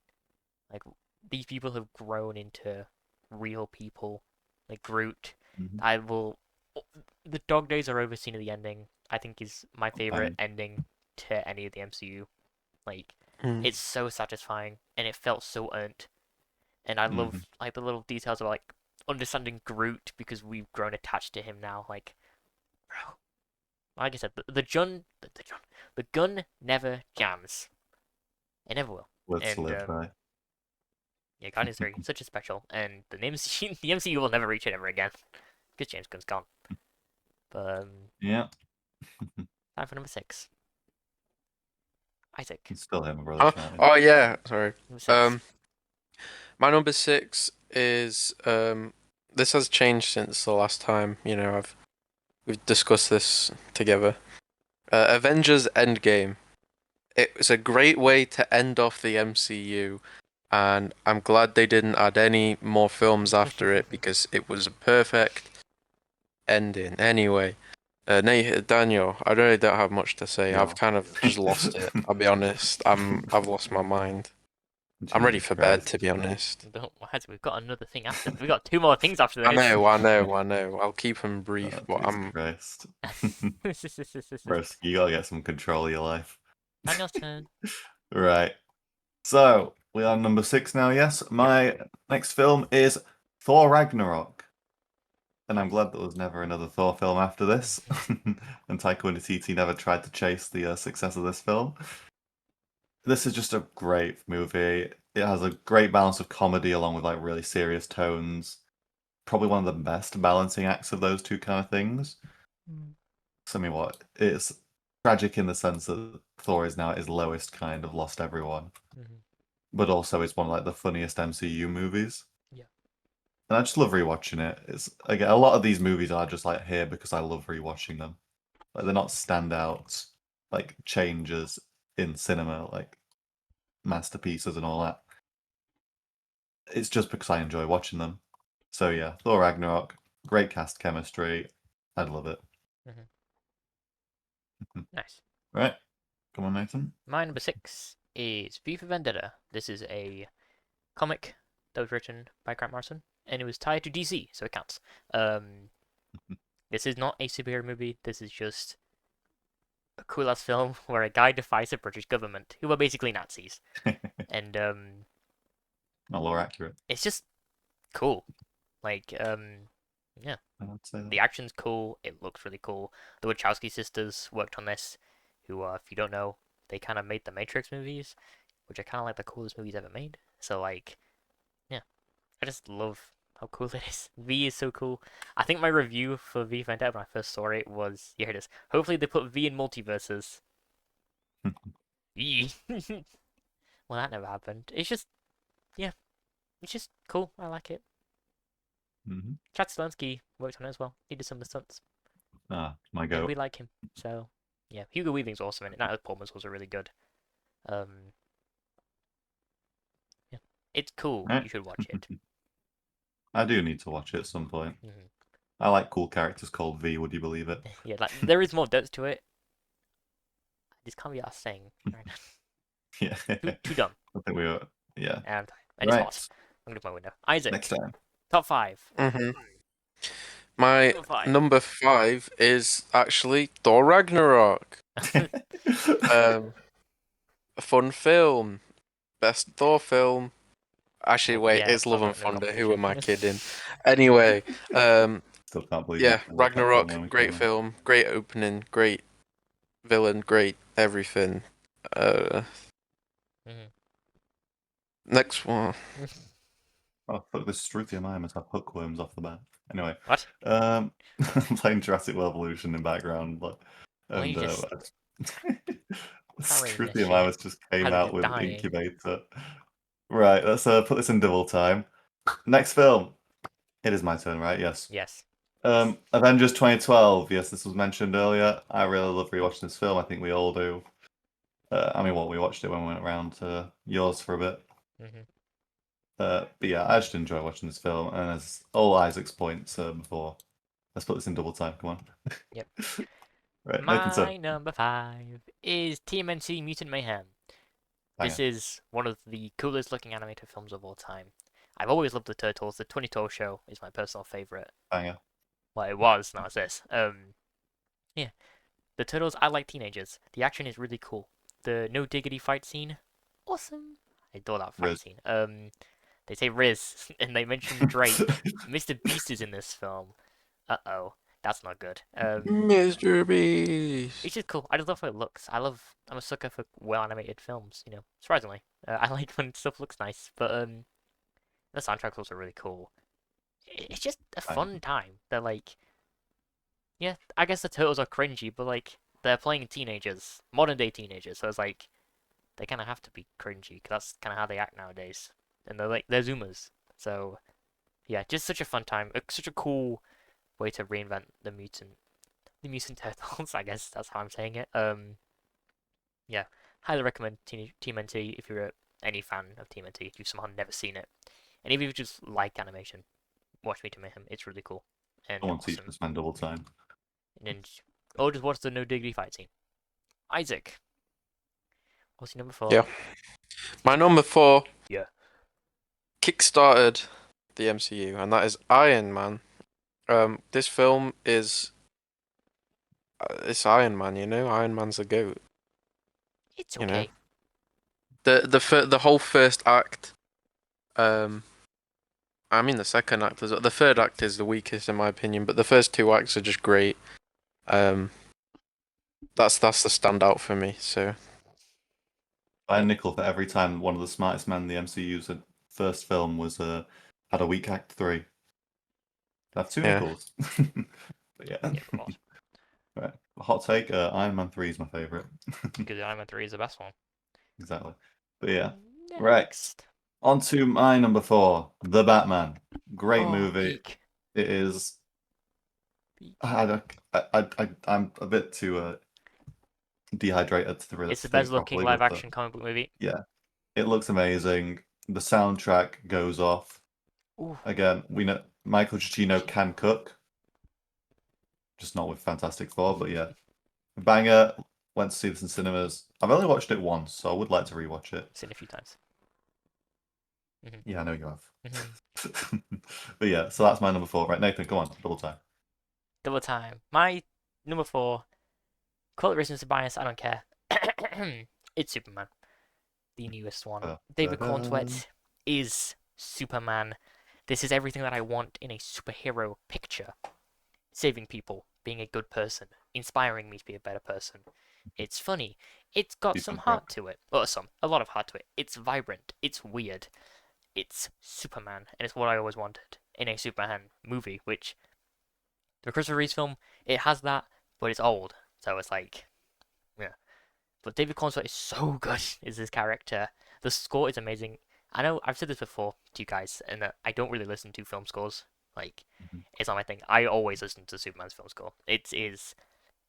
Like, these people have grown into real people. Like Groot, I will. The Dog Days Are Over scene of the ending, I think, is my favorite ending to any of the MCU. Like, it's so satisfying and it felt so earned. And I love like the little details of like understanding Groot because we've grown attached to him now. Like, bro, like I said, the gun never jams. It never will. Words to And live by. yeah, Guardians 3, such a special, and the MCU will never reach it ever again because James Gunn's gone. But Yeah, time for number 6. Isaac. you still hear my brother shouting. Oh yeah, sorry. Number 6. My number 6 is this has changed since the last time, we've discussed this together. Avengers Endgame. It was a great way to end off the MCU, and I'm glad they didn't add any more films after it because it was a perfect ending. Anyway, Daniel, I really don't have much to say. I've Yeah. kind of just lost it. I'll be honest. I've lost my mind. I'm ready Jesus for bed, Christ. to be honest. Don't worry, we've got another thing after. We've got 2 more things after this. I know. I'll keep them brief, but Jesus Christ. Christ. Bros, you gotta get some control of your life. Daniel's turn. Right. So, we are number 6 now, yes? My next film is Thor Ragnarok. And I'm glad there was never another Thor film after this. And Taika Waititi never tried to chase the success of this film. This is just a great movie. It has a great balance of comedy along with like really serious tones. Probably one of the best balancing acts of those two kind of things. So, I mean, what? It's tragic in the sense that Thor is now at his lowest kind of lost everyone. But also it's one of like the funniest MCU movies. Yeah. And I just love rewatching it. It's again a lot of these movies are just like here because I love rewatching them. Like they're not standouts like changes in cinema, like masterpieces and all that. It's just because I enjoy watching them. So yeah, Thor Ragnarok, great cast chemistry. I'd love it. Nice. Right. Come on, Nathan. My number 6 is V for Vendetta. This is a comic that was written by Grant Morrison, and it was tied to DC, so it counts. This is not a superhero movie. This is just a cool ass film where a guy defies the British government, who are basically Nazis, and Not lore accurate. it's just cool. Like yeah, I'd say that. the action's cool. It looks really cool. The Wachowski sisters worked on this, who, if you don't know, they kind of made the Matrix movies, which are kind of like the coolest movies ever made. So like, yeah, I just love how cool it is. V is so cool. I think my review for V Vendetta when I first saw it was, here it is. Hopefully they put V in multiverses. V. Well, that never happened. It's just, yeah, it's just cool. I like it. Chad Stahelski worked on it as well. He did some of the stunts. Ah, my And go. we like him. So, yeah, Hugo Weaving's awesome in it. Natalie Portman's also really good. Yeah. It's cool. Right. You should watch it. I do need to watch it at some point. Mm-hmm. I like cool characters called V. Would you believe it? Yeah, like there is more depth to it. This can't be us saying right now. Yeah. Too dumb. I think we were. Yeah. And it's Right. hot. I'm gonna look my window. Isaac. Next time. Top 5. My Number 5. number 5 is actually Thor Ragnarok. A fun film. Best Thor film. Actually, Well, wait, yeah, it's Love Thor and Thunder. Ragnarok. Who am I kidding? Anyway, Still can't believe yeah, you watched that film when Ragnarok, we great came in. film, great opening, great villain, great everything. Mhm. Next one. Oh, fuck, this Struthia Mine must have hookworms off the bat. Anyway, What? I'm playing Jurassic World Evolution in background, Why and you just carrying this Struthia Mine shit? just came How's it out just with dying? Incubator. Right, let's put this in double time. Next film. It is my turn, right? Yes. Yes. Avengers 2012. Yes, this was mentioned earlier. I really love rewatching this film. I think we all do. I mean, we watched it when we went around to yours for a bit. Mm-hmm. But yeah, I just enjoy watching this film. And as all Isaac's points before, let's put this in double time. Come on. Yep. Right, Nathan's My turn. number 5 is TMNT Mutant Mayhem. This Banger. is one of the coolest looking animated films of all time. I've always loved the Turtles. The 2012 show is my personal favorite. Banger. Well, it was, now it's this. Yeah. The Turtles, I like teenagers. The action is really cool. The no diggity fight scene, awesome. I adore that fight Riz. scene. They say Riz, and they mention Drake. Mr. Beast is in this film. Uh-oh, that's not good. Mr. Beast. It's just cool. I just love how it looks. I'm a sucker for well animated films. You know, surprisingly, I like when stuff looks nice. But the soundtrack's also really cool. It's just a fun time. They're like, yeah, I guess the turtles are cringy, but like they're playing teenagers, modern day teenagers. So it's like they kind of have to be cringy because that's kind of how they act nowadays. And they're Zoomers. So yeah, just such a fun time. Such a cool way to reinvent the mutant turtles. I guess that's how I'm saying it. Yeah, highly recommend TMNT if you're any fan of TMNT. If you've somehow never seen it, and even if you just like animation, watch Me to Mayhem. It's really cool and Someone teach awesome. this man double time. And then, just watch the no diggity fight scene. Isaac, what's your number 4? Yeah. My number 4. Yeah. Kickstarted the MCU, and that is Iron Man. This film is it's Iron Man, you know. Iron Man's a goat. It's You know. okay. The whole first act. I mean the second act as well. The third act is the weakest in my opinion, but the first 2 acts are just great. That's the standout for me. So. Buy a nickel for every time one of the smartest men in the MCU's first film was had a weak act 3. I have 2 Yeah. nickels. But yeah. Yeah, of course. Right. Hot take, Iron Man 3 is my favourite. Because Iron Man 3 is the best one. Exactly. But yeah. Next. Right. On to my number 4, The Batman. Great movie. Peak. It is. Peak. I'm a bit too dehydrated to really. It's the best looking live action comic book movie. Yeah, it looks amazing. The soundtrack goes off. Ooh. Again, we know Michael Giacchino can cook, just not with Fantastic Four. But yeah, banger. Went to see this in cinemas. I've only watched it once, so I would like to rewatch it. Seen it a few times. Yeah, I know you have. Mm-hmm. But yeah, so that's my number 4. Right, Nathan, come on, double time. Double time. My number 4. Call it recency bias. I don't care. It's Superman, the newest one. David Cornsweet is Superman. This is everything that I want in a superhero picture. Saving people, being a good person, inspiring me to be a better person. It's funny. It's got some heart to it. Or a lot of heart to it. It's vibrant. It's weird. It's Superman, and it's what I always wanted in a Superman movie, which the Christopher Reeve film, it has that, but it's old. So it's like, yeah. But David Cornsweet is so good as his character. The score is amazing. I know I've said this before to you guys, and I don't really listen to film scores. Like, it's not my thing. I always listen to Superman's film score. It is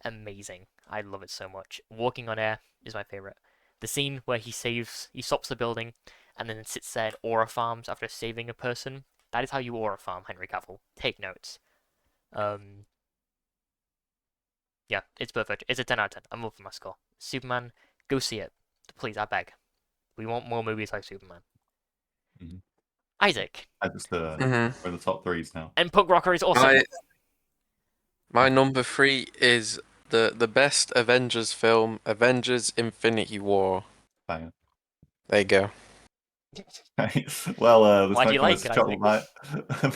amazing. I love it so much. Walking on Air is my favorite. The scene where he stops the building, and then sits there and aura farms after saving a person. That is how you aura farm, Henry Cavill. Take notes. Yeah, it's perfect. It's a 10 out of 10. I'm up for my score. Superman, go see it. Please, I beg. We want more movies like Superman. Mhm. Isaac. I just we're Mhm. in the top threes now. And Punk Rocker is awesome. My number 3 is the best Avengers film, Avengers Infinity War. Bang. There you go. Well, this Why do might you come like as it, a shock, Isaac?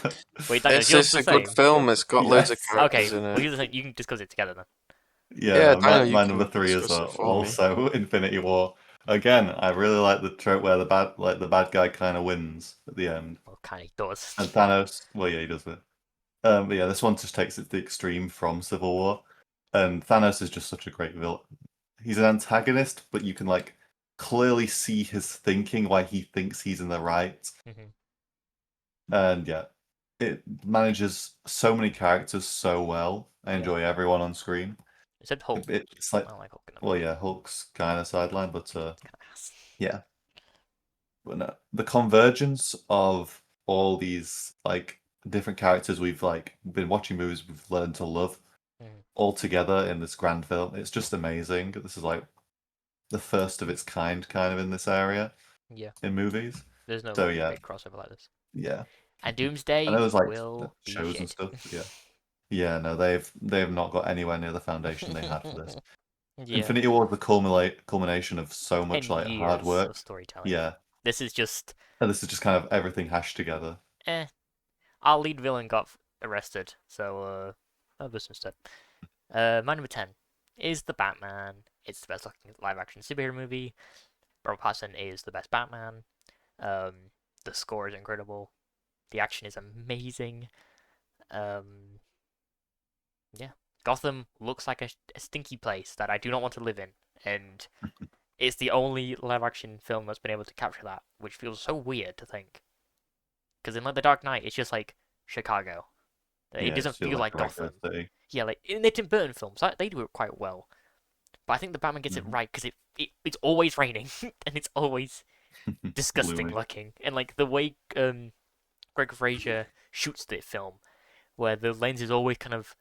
but Wait, Daniel, It's yours just the a good same. film. It's got loads of Yes. characters Okay, in well, it. here's the thing. You can discuss it together then. Yeah, Yeah, my Daniel, you my number can 3 is discuss it for me. also Infinity War. Again, I really like the trope where the bad guy kind of wins at the end, Well, kind of does. and Thanos. Well, yeah, he does it. But yeah, this one just takes it to the extreme from Civil War, and Thanos is just such a great villain. He's an antagonist, but you can like clearly see his thinking, why he thinks he's in the right, and yeah, it manages so many characters so well. I enjoy everyone on screen. Except Hulk. It's like, I don't like Hulk enough. well, yeah, Hulk's kind of sideline, but yeah. But no, the convergence of all these like different characters we've like been watching movies we've learned to love all together in this grand film. It's just amazing. This is like the first of its kind in this area. Yeah. In movies. There's no So yeah. big crossover like this. Yeah. And I Doomsday know there's like will be shows and shit. stuff. Yeah. Yeah, no, they've not got anywhere near the foundation they had for this. Yeah. Infinity War is the culmination of so 10 much like hard years work. of storytelling. Yeah. This is just And this is just kind of everything hashed together. Our lead villain got arrested, so I'll listen instead. My number 10 is The Batman. It's the best looking live action superhero movie. Robert Pattinson is the best Batman. The score is incredible. The action is amazing. Yeah. Gotham looks like a stinky place that I do not want to live in, and it's the only live action film that's been able to capture that, which feels so weird to think. Because in like The Dark Knight, it's just like Chicago. It doesn't feel like Gotham. Yeah, like in the Tim Burton films, they do it quite well. But I think the Batman gets it right because it's always raining and it's always disgusting looking, and like the way Greg Fraser shoots the film, where the lens is always kind of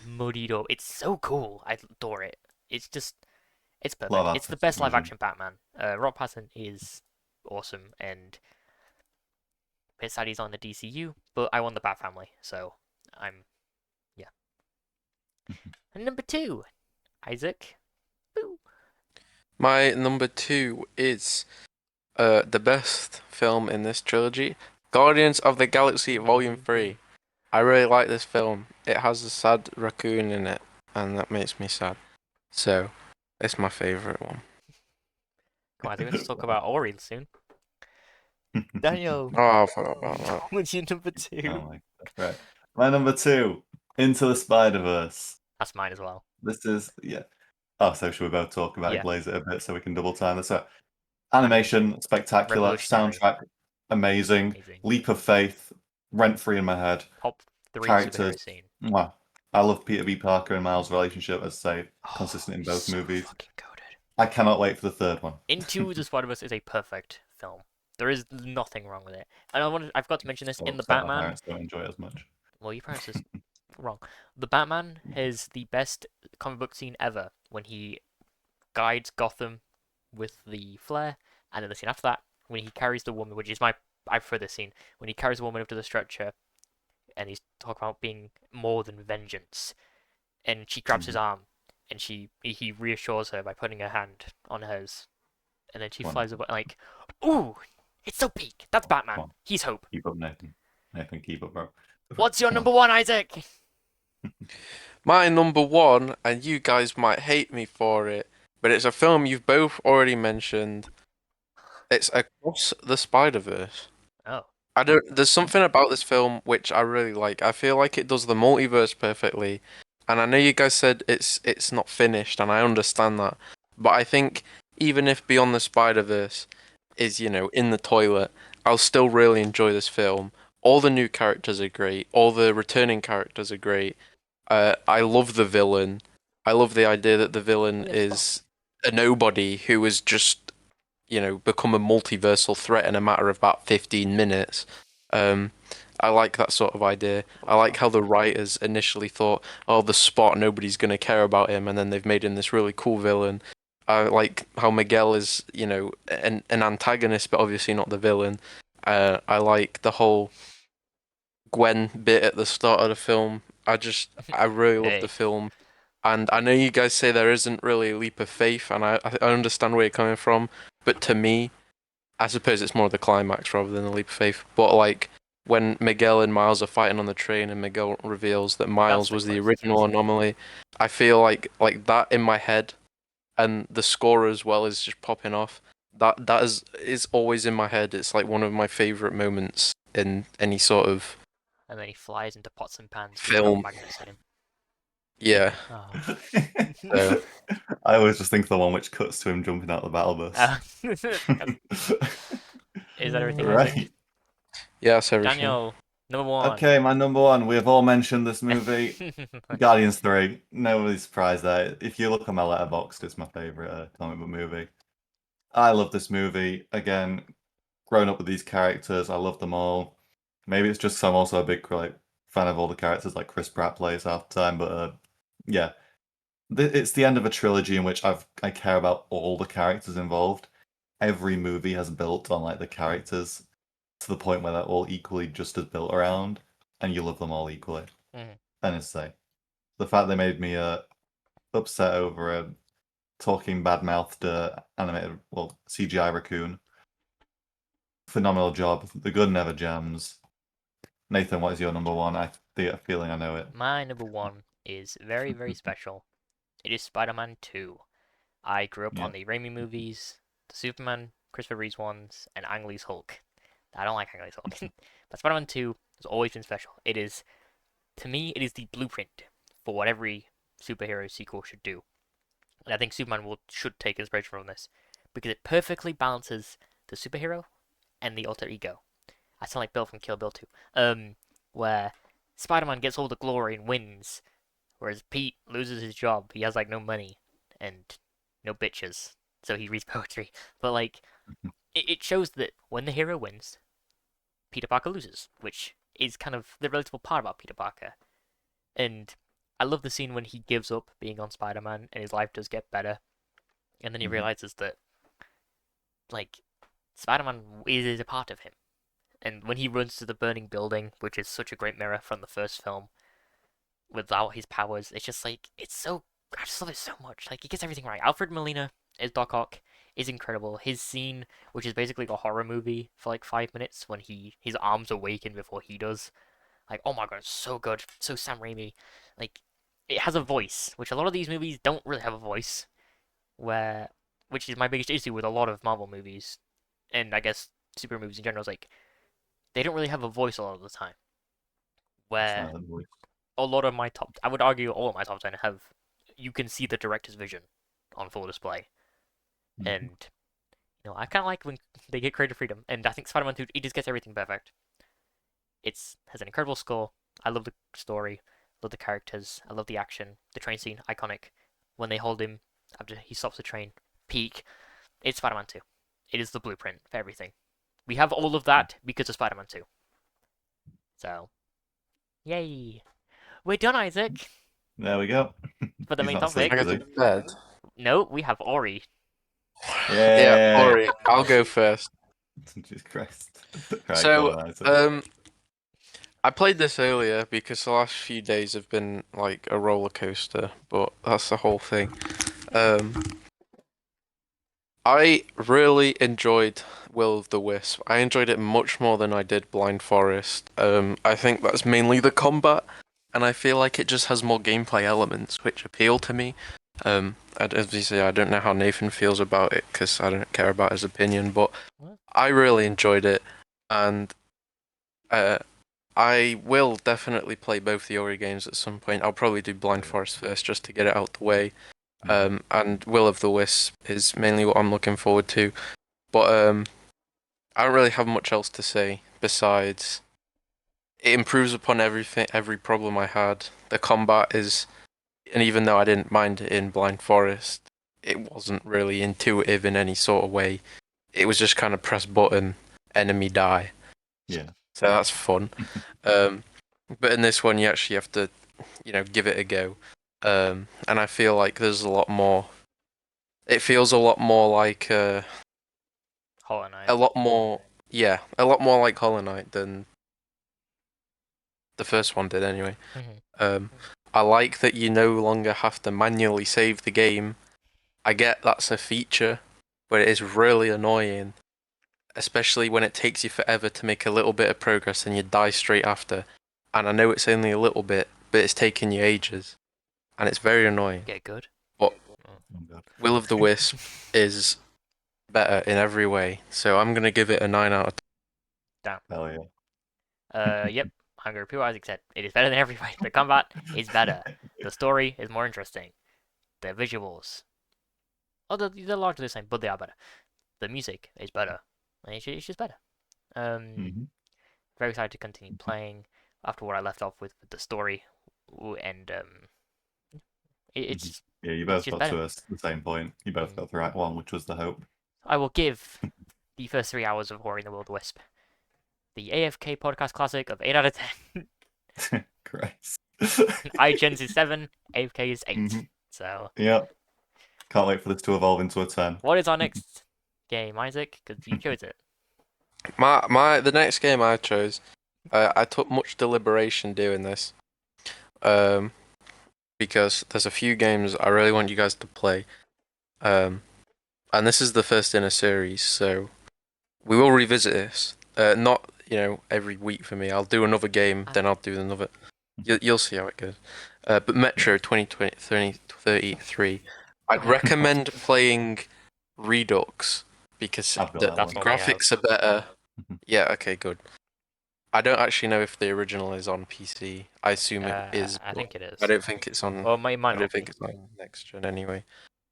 muddied up. It's so cool. I adore it. It's perfect. It's the best live action Batman. Rob Pattinson is awesome, and bit sad he's on the DCU, but I want the Bat family, so yeah. And number 2, Isaac. Boo. My number 2 is the best film in this trilogy, Guardians of the Galaxy Volume 3. I really like this film. It has a sad raccoon in it, and that makes me sad. So, it's my favourite one. Come on, I think we have to talk about Ori soon. Daniel. Oh, I forgot about that. What's your number 2? Oh my god. Right. My number 2, Into the Spider-Verse. That's mine as well. This is, yeah. Oh, so should we both talk about Glaze it a bit so we can double time this out? Animation, spectacular. Soundtrack, amazing. Leap of faith, rent-free in my head. Top 3 characters. superhero scene. Mwah. I love Peter B. Parker and Miles' relationship, as I say, consistent in both movies. Fucking goated. I cannot wait for the third one. Into the Spider-Verse is a perfect film. There is nothing wrong with it. And I forgot to mention this in the Batman. My parents don't enjoy it as much. Well, your parents is wrong. The Batman has the best comic book scene ever when he guides Gotham with the flare, and then the scene after that when he carries the woman, which is I prefer this scene when he carries the woman up to the stretcher, and he's talking about being more than vengeance, and she grabs his arm, and he reassures her by putting her hand on hers, and then she flies away like, ooh, it's so peak. That's Batman. He's hope. Keep up, Nathan. Nathan, keep up, bro. What's your number 1, Isaac? My number 1, and you guys might hate me for it, but it's a film you've both already mentioned. It's Across the Spider-Verse. Oh. There's something about this film which I really like. I feel like it does the multiverse perfectly. And I know you guys said it's not finished, and I understand that. But I think even if Beyond the Spider-Verse is, in the toilet, I'll still really enjoy this film. All the new characters are great. All the returning characters are great. I love the villain. I love the idea that the villain is a nobody who is just become a multiversal threat in a matter of about 15 minutes. Um, I like that sort of idea. I like how the writers initially thought, oh, the Spot, nobody's going to care about him, and then they've made him this really cool villain. I like how Miguel is, an antagonist, but obviously not the villain. I like the whole Gwen bit at the start of the film. I really love the Hey, film. And I know you guys say there isn't really a leap of faith, and I understand where you're coming from, but to me, I suppose it's more the climax rather than the leap of faith. But like when Miguel and Miles are fighting on the train, and Miguel reveals that that's Miles the was the closest. original anomaly, I feel like that in my head, and the score as well is just popping off. That is always in my head. It's like one of my favorite moments in any sort of And then he flies into pots and pans because he's got film. magnets in him. Yeah. Oh. I always just think of the one which cuts to him jumping out the battle bus. Is that everything, Isaac? Right. Yeah, that's everything. Daniel, number 1. Okay, my number one. We have all mentioned this movie. Guardians 3. Nobody's surprised there. If you look on my letterboxd, it's my favorite comic book movie. I love this movie. Again, grown up with these characters, I love them all. Maybe it's just 'cause I'm also a big fan of all the characters, like Chris Pratt plays half the time. But yeah, it's the end of a trilogy in which I care about all the characters involved. Every movie has built on like the characters to the point where they're all equally just as built around, and you love them all equally. Mhm. And it's say the fact they made me upset over a talking bad-mouthed animated, well, CGI raccoon. Phenomenal job. The gun never jams. Nathan, what is your number one? I get a feeling I know it. My number 1 is very, very special. It is Spider-Man 2. I grew up Yeah. on the Raimi movies, the Superman, Christopher Reeves ones, and Ang Lee's Hulk. I don't like Ang Lee's Hulk. But Spider-Man 2 has always been special. To me, it is the blueprint for what every superhero sequel should do. And I think Superman should take inspiration from this because it perfectly balances the superhero and the alter ego. I sound like Bill from Kill Bill 2. Where Spider-Man gets all the glory and wins, whereas Pete loses his job. He has like no money and no bitches, so he reads poetry. But like, it shows that when the hero wins, Peter Parker loses, which is kind of the relatable part about Peter Parker. And I love the scene when he gives up being on Spider-Man and his life does get better, and then he realizes that like Spider-Man is a part of him. And when he runs to the burning building, which is such a great mirror from the first film, without his powers, it's just like I just love it so much. Like he gets everything right. Alfred Molina as Doc Ock is incredible. His scene, which is basically like a horror movie for like 5 minutes, when his arms awaken before he does. Like, oh my god, it's so good. So Sam Raimi. Like, it has a voice, which a lot of these movies don't really have a voice. Which is my biggest issue with a lot of Marvel movies, and I guess super movies in general, is like, they don't really have a voice a lot of the time. Where a lot of I would argue all of my top 10 you can see the director's vision on full display. And, I kind of like when they get creative freedom, and I think Spider-Man 2, it just gets everything perfect. It has an incredible score. I love the story, love the characters, I love the action, the train scene, iconic. When they hold him after he stops the train, peak. It's Spider-Man 2. It is the blueprint for everything. We have all of that because of Spider-Man 2. So, yay. We're done, Isaac, There we go. for the He's main not asleep, topic. I is go he? to bed. No, we have Ori. Yeah, Yay! Ori, I'll go first. Jesus Christ. Right, go So, on, Isaac. I played this earlier because the last few days have been like a roller coaster, but that's the whole thing. I really enjoyed Will of the Wisp. I enjoyed it much more than I did Blind Forest. I think that's mainly the combat, and I feel like it just has more gameplay elements which appeal to me. Obviously, I don't know how Nathan feels about it because I don't care about his opinion, but I really enjoyed it, and I will definitely play both the Ori games at some point. I'll probably do Blind Forest first just to get it out the way. And Will of the Wisp is mainly what I'm looking forward to. But I don't really have much else to say besides it improves upon every problem I had. The combat is, and even though I didn't mind it in Blind Forest, it wasn't really intuitive in any sort of way. it was just kind of press button, enemy die. Yeah. So that's fun. But in this one, you actually have to, give it a go. And I feel like there's a lot more. It feels a lot more like Hollow Knight. a lot more like Hollow Knight than the first one did anyway. I like that you no longer have to manually save the game. I get that's a feature, but it is really annoying, especially when it takes you forever to make a little bit of progress and you die straight after. And I know it's only a little bit, but it's taking you ages, and it's very annoying. Get good. But Will of the Wisp is better in every way, so I'm gonna give it a 9 out of 10. Damn. Hell yeah. Yep. I'm gonna repeat what Isaac said. It is better than every way. The combat is better. The story is more interesting. The visuals, they're largely the same, but they are better. The music is better. And it's just better. Very excited to continue playing after what I left off with the story, and it's Yeah, you it's both just got better. to the same point. You both got the right one, which was the hope. I will give the first 3 hours of Ori and the Will of the Wisp the AFK podcast classic of 8 out of 10. Christ. iGens is 7, AFK is 8. So Yep. Can't wait for this to evolve into a 10. what is our next game, Isaac? Because you chose it. The next game I chose, I took much deliberation doing this, because there's a few games I really want you guys to play, and this is the first in a series, so we will revisit this. Not every week for me. I'll do another game, then I'll do another. You'll see how it goes. But Metro 2033, I'd recommend playing Redux because the graphics are better. Yeah, okay, good. I don't actually know if the original is on PC. I assume it is. I think it is. I don't think it's on. Well, it might I don't not think be. it's on next gen anyway.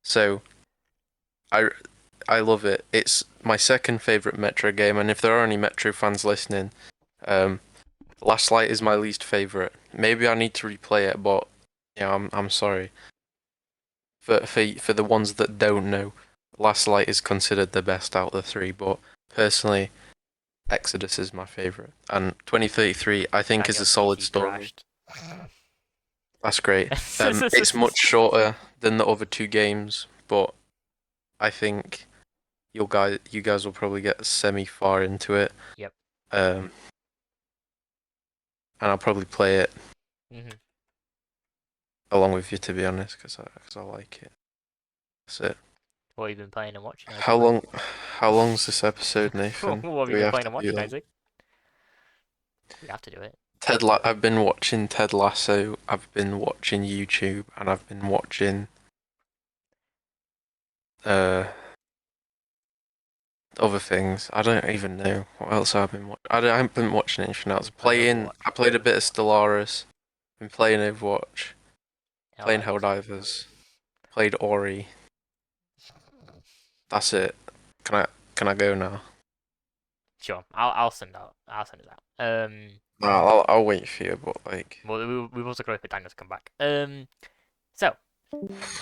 So, I love it. It's my second favorite Metro game, and if there are any Metro fans listening, Last Light is my least favorite. Maybe I need to replay it, but I'm sorry. For the ones that don't know, Last Light is considered the best out of the three, but personally, Exodus is my favorite, and 2033 I think is a solid story. That's great. It's much shorter than the other two games, but I think you guys will probably get semi-far into it. Yep. And I'll probably play it along with you, to be honest, because I like it. That's it. What have you been playing and watching? Isaac? How long's this episode, Nathan? What have you been playing and watching, Isaac? We have to do it. I've been watching Ted Lasso. I've been watching YouTube, and I've been watching other things. I don't even know what else I've been watching. I haven't been watching anything else. I played a bit of Stellaris. Been playing Overwatch. Playing Helldivers. Played Ori. That's it. Can I go now? Sure. I'll send it out. I'll wait for you, but like. Well, we've also got to wait for Daniel to come back. So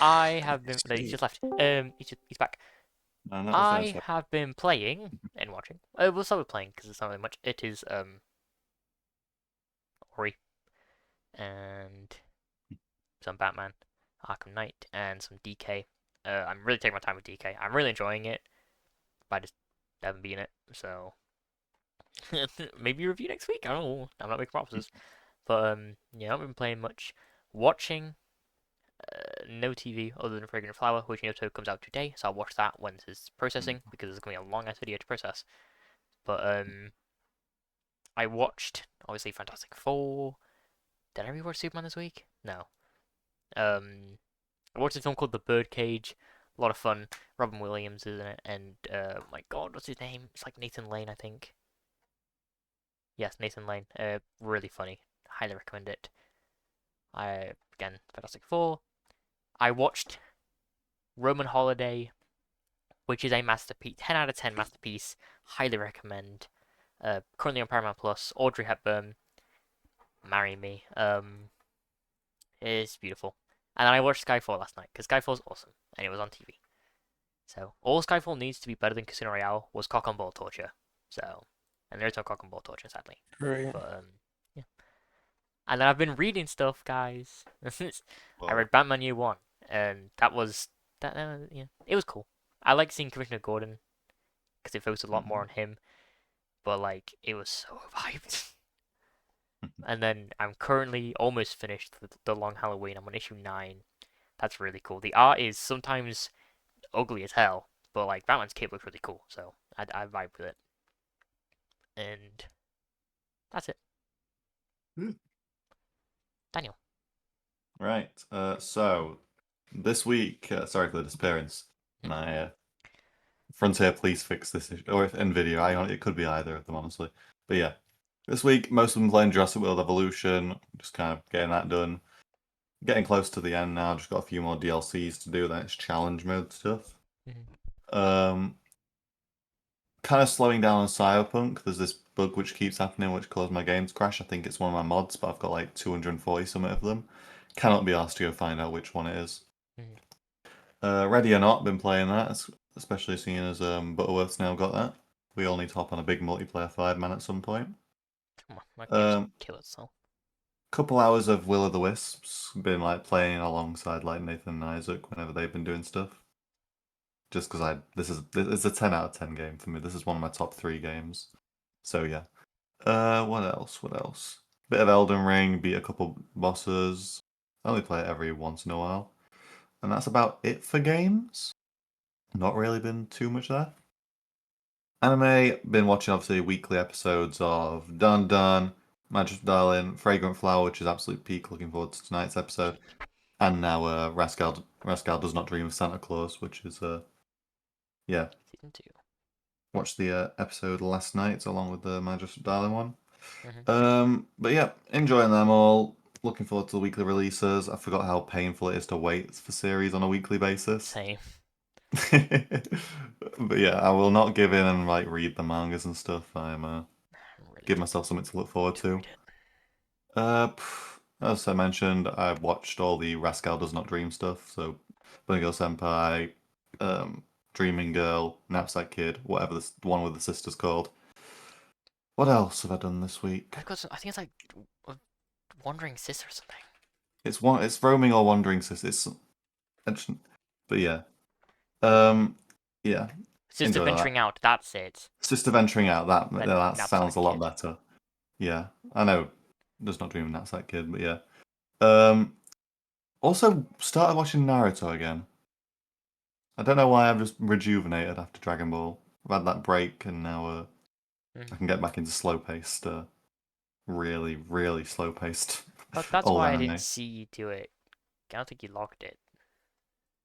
I have been. He's just left. He's back. I have been playing and watching. We'll start with playing because it's not really much. It is Ori and some Batman, Arkham Knight, and some DK. I'm really taking my time with DK. I'm really enjoying it, but I just haven't been it. So maybe review next week. I don't know. I'm not making promises, but yeah, I haven't been playing much. Watching. No TV other than Fragrant Flower, which comes out today, so I'll watch that when it's processing because it's gonna be a long ass video to process. But I watched obviously Fantastic Four. Did I rewatch Superman this week? No. I watched a film called The Birdcage. A lot of fun. Robin Williams is in it, and my God, what's his name? It's like Nathan Lane, I think. Yes, Nathan Lane. Really funny. Highly recommend it. Again, Fantastic Four. I watched Roman Holiday, which is a masterpiece, 10 out of 10 masterpiece. Highly recommend. Currently on Paramount Plus. Audrey Hepburn, marry me. It's beautiful. And then I watched Skyfall last night because Skyfall's awesome and it was on TV. So all Skyfall needs to be better than Casino Royale was cock and ball torture. So, and there's no cock and ball torture, sadly. Right. But yeah. And then I've been reading stuff, guys. I read Batman Year One, and that was that. Yeah, it was cool. I like seeing Commissioner Gordon because it focused a lot more on him. But like, it was so hyped. And then I'm currently almost finished the Long Halloween. I'm on issue 9. That's really cool. The art is sometimes ugly as hell, but like Batman's cape looks really cool, so I vibe with it. And that's it. Daniel. Right. So this week, sorry for the disappearance. My Frontier Police fixed this issue, or if Nvidia. It could be either of them, honestly. But yeah, this week most of them playing Jurassic World Evolution. Just kind of getting that done. Getting close to the end now. Just got a few more DLCs to do. Then it's challenge mode stuff. Kind of slowing down on Cyberpunk. There's this bug which keeps happening, which caused my game to crash. I think it's one of my mods, but I've got like 240 something of them. Cannot be asked to go find out which one it is. Ready or Not, been playing that, especially seeing as Butterworth's now got that. We all need to hop on a big multiplayer 5-man at some point. Come on, my game's kill itself. Couple hours of Will o' the Wisps. Been like playing alongside like Nathan and Isaac whenever they've been doing stuff. Just because it's a 10 out of 10 game for me. This is one of my top 3 games. So yeah. What else? What else? Bit of Elden Ring, beat a couple bosses. I only play it every once in a while. And that's about it for games. Not really been too much there. Anime, been watching obviously weekly episodes of Dun Dun, Magic Darling, Fragrant Flower, which is absolute peak. Looking forward to tonight's episode. And now Rascal Does Not Dream of Santa Claus, which is yeah. Season 2. Watched the episode last night along with the Magic Darling one. Mm-hmm. But yeah, enjoying them all. Looking forward to the weekly releases. I forgot how painful it is to wait for series on a weekly basis. Same. But yeah, I will not give in and like read the mangas and stuff. I'm really give myself something to look forward to. As I mentioned, I watched all the Rascal Does Not Dream stuff. So Bunny Girl Senpai, Dreaming Girl, Knapsack Kid, whatever the one with the sisters called. What else have I done this week? I think it's like Wandering Sis or something. It's Roaming or Wandering Sis. But yeah. Yeah. Sister Venturing Out, that's it. Sister Venturing Out, that sounds a lot better. Yeah. I know Does Not Dream of Knapsack Kid, but yeah. Also started watching Naruto again. I don't know why I've just rejuvenated after Dragon Ball. I've had that break and now I can get back into slow-paced, really, really slow-paced. But that's why I didn't see you do it. I don't think you logged it.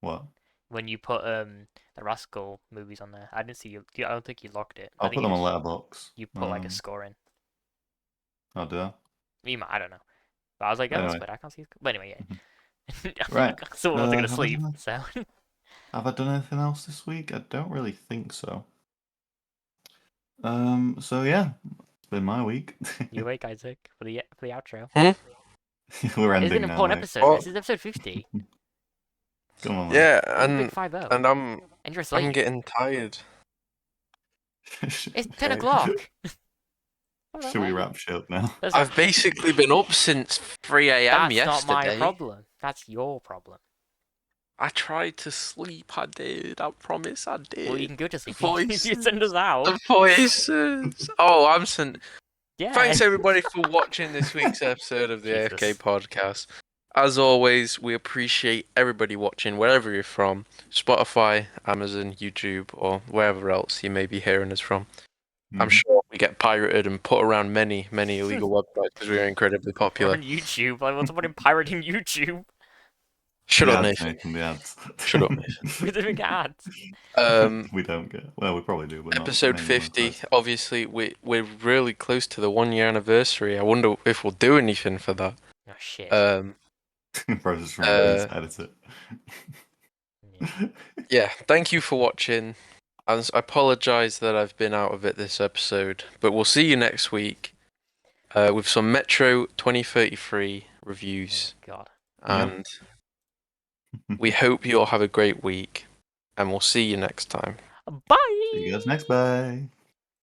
What? When you put the Rascal movies on there, I didn't see you. I don't think you logged it. I'll put them on Letterboxd. You put like a score in. Oh, do I? You might, I don't know. But I was like, oh, that's weird. I can't see. But anyway, yeah. Right. So I was gonna sleep. So. Have I done anything else this week? I don't really think so. So yeah, it's been my week. You wake, Isaac, for the outro. We're ending now. This is an important episode. Oh. This is episode 50. Come on, man. Yeah, and I'm getting tired. It's 10 o'clock. Should we wrap shit up now? I've basically been up since 3 a.m. yesterday. That's not my problem. That's your problem. I tried to sleep. I did. I promise I did. Well, you can go to sleep. You send us out. The voices. Oh, I'm sent. Yeah. Thanks everybody for watching this week's episode of the AFK podcast. As always, we appreciate everybody watching wherever you're from. Spotify, Amazon, YouTube, or wherever else you may be hearing us from. I'm sure we get pirated and put around many, many illegal websites because we're incredibly popular. We're on YouTube. What's the point in pirating YouTube? Shut up, Nathan. The ads. Shut up, Nathan. We're doing ads. We don't get. Well, we probably do, but episode 50. Obviously, we're really close to the 1 year anniversary. I wonder if we'll do anything for that. Oh shit. Process from edit it. Yeah. Thank you for watching. I apologise that I've been out of it this episode, but we'll see you next week with some Metro 2033 reviews. Oh, God. And we hope you all have a great week. and we'll see you next time. Bye. See you guys next. Bye.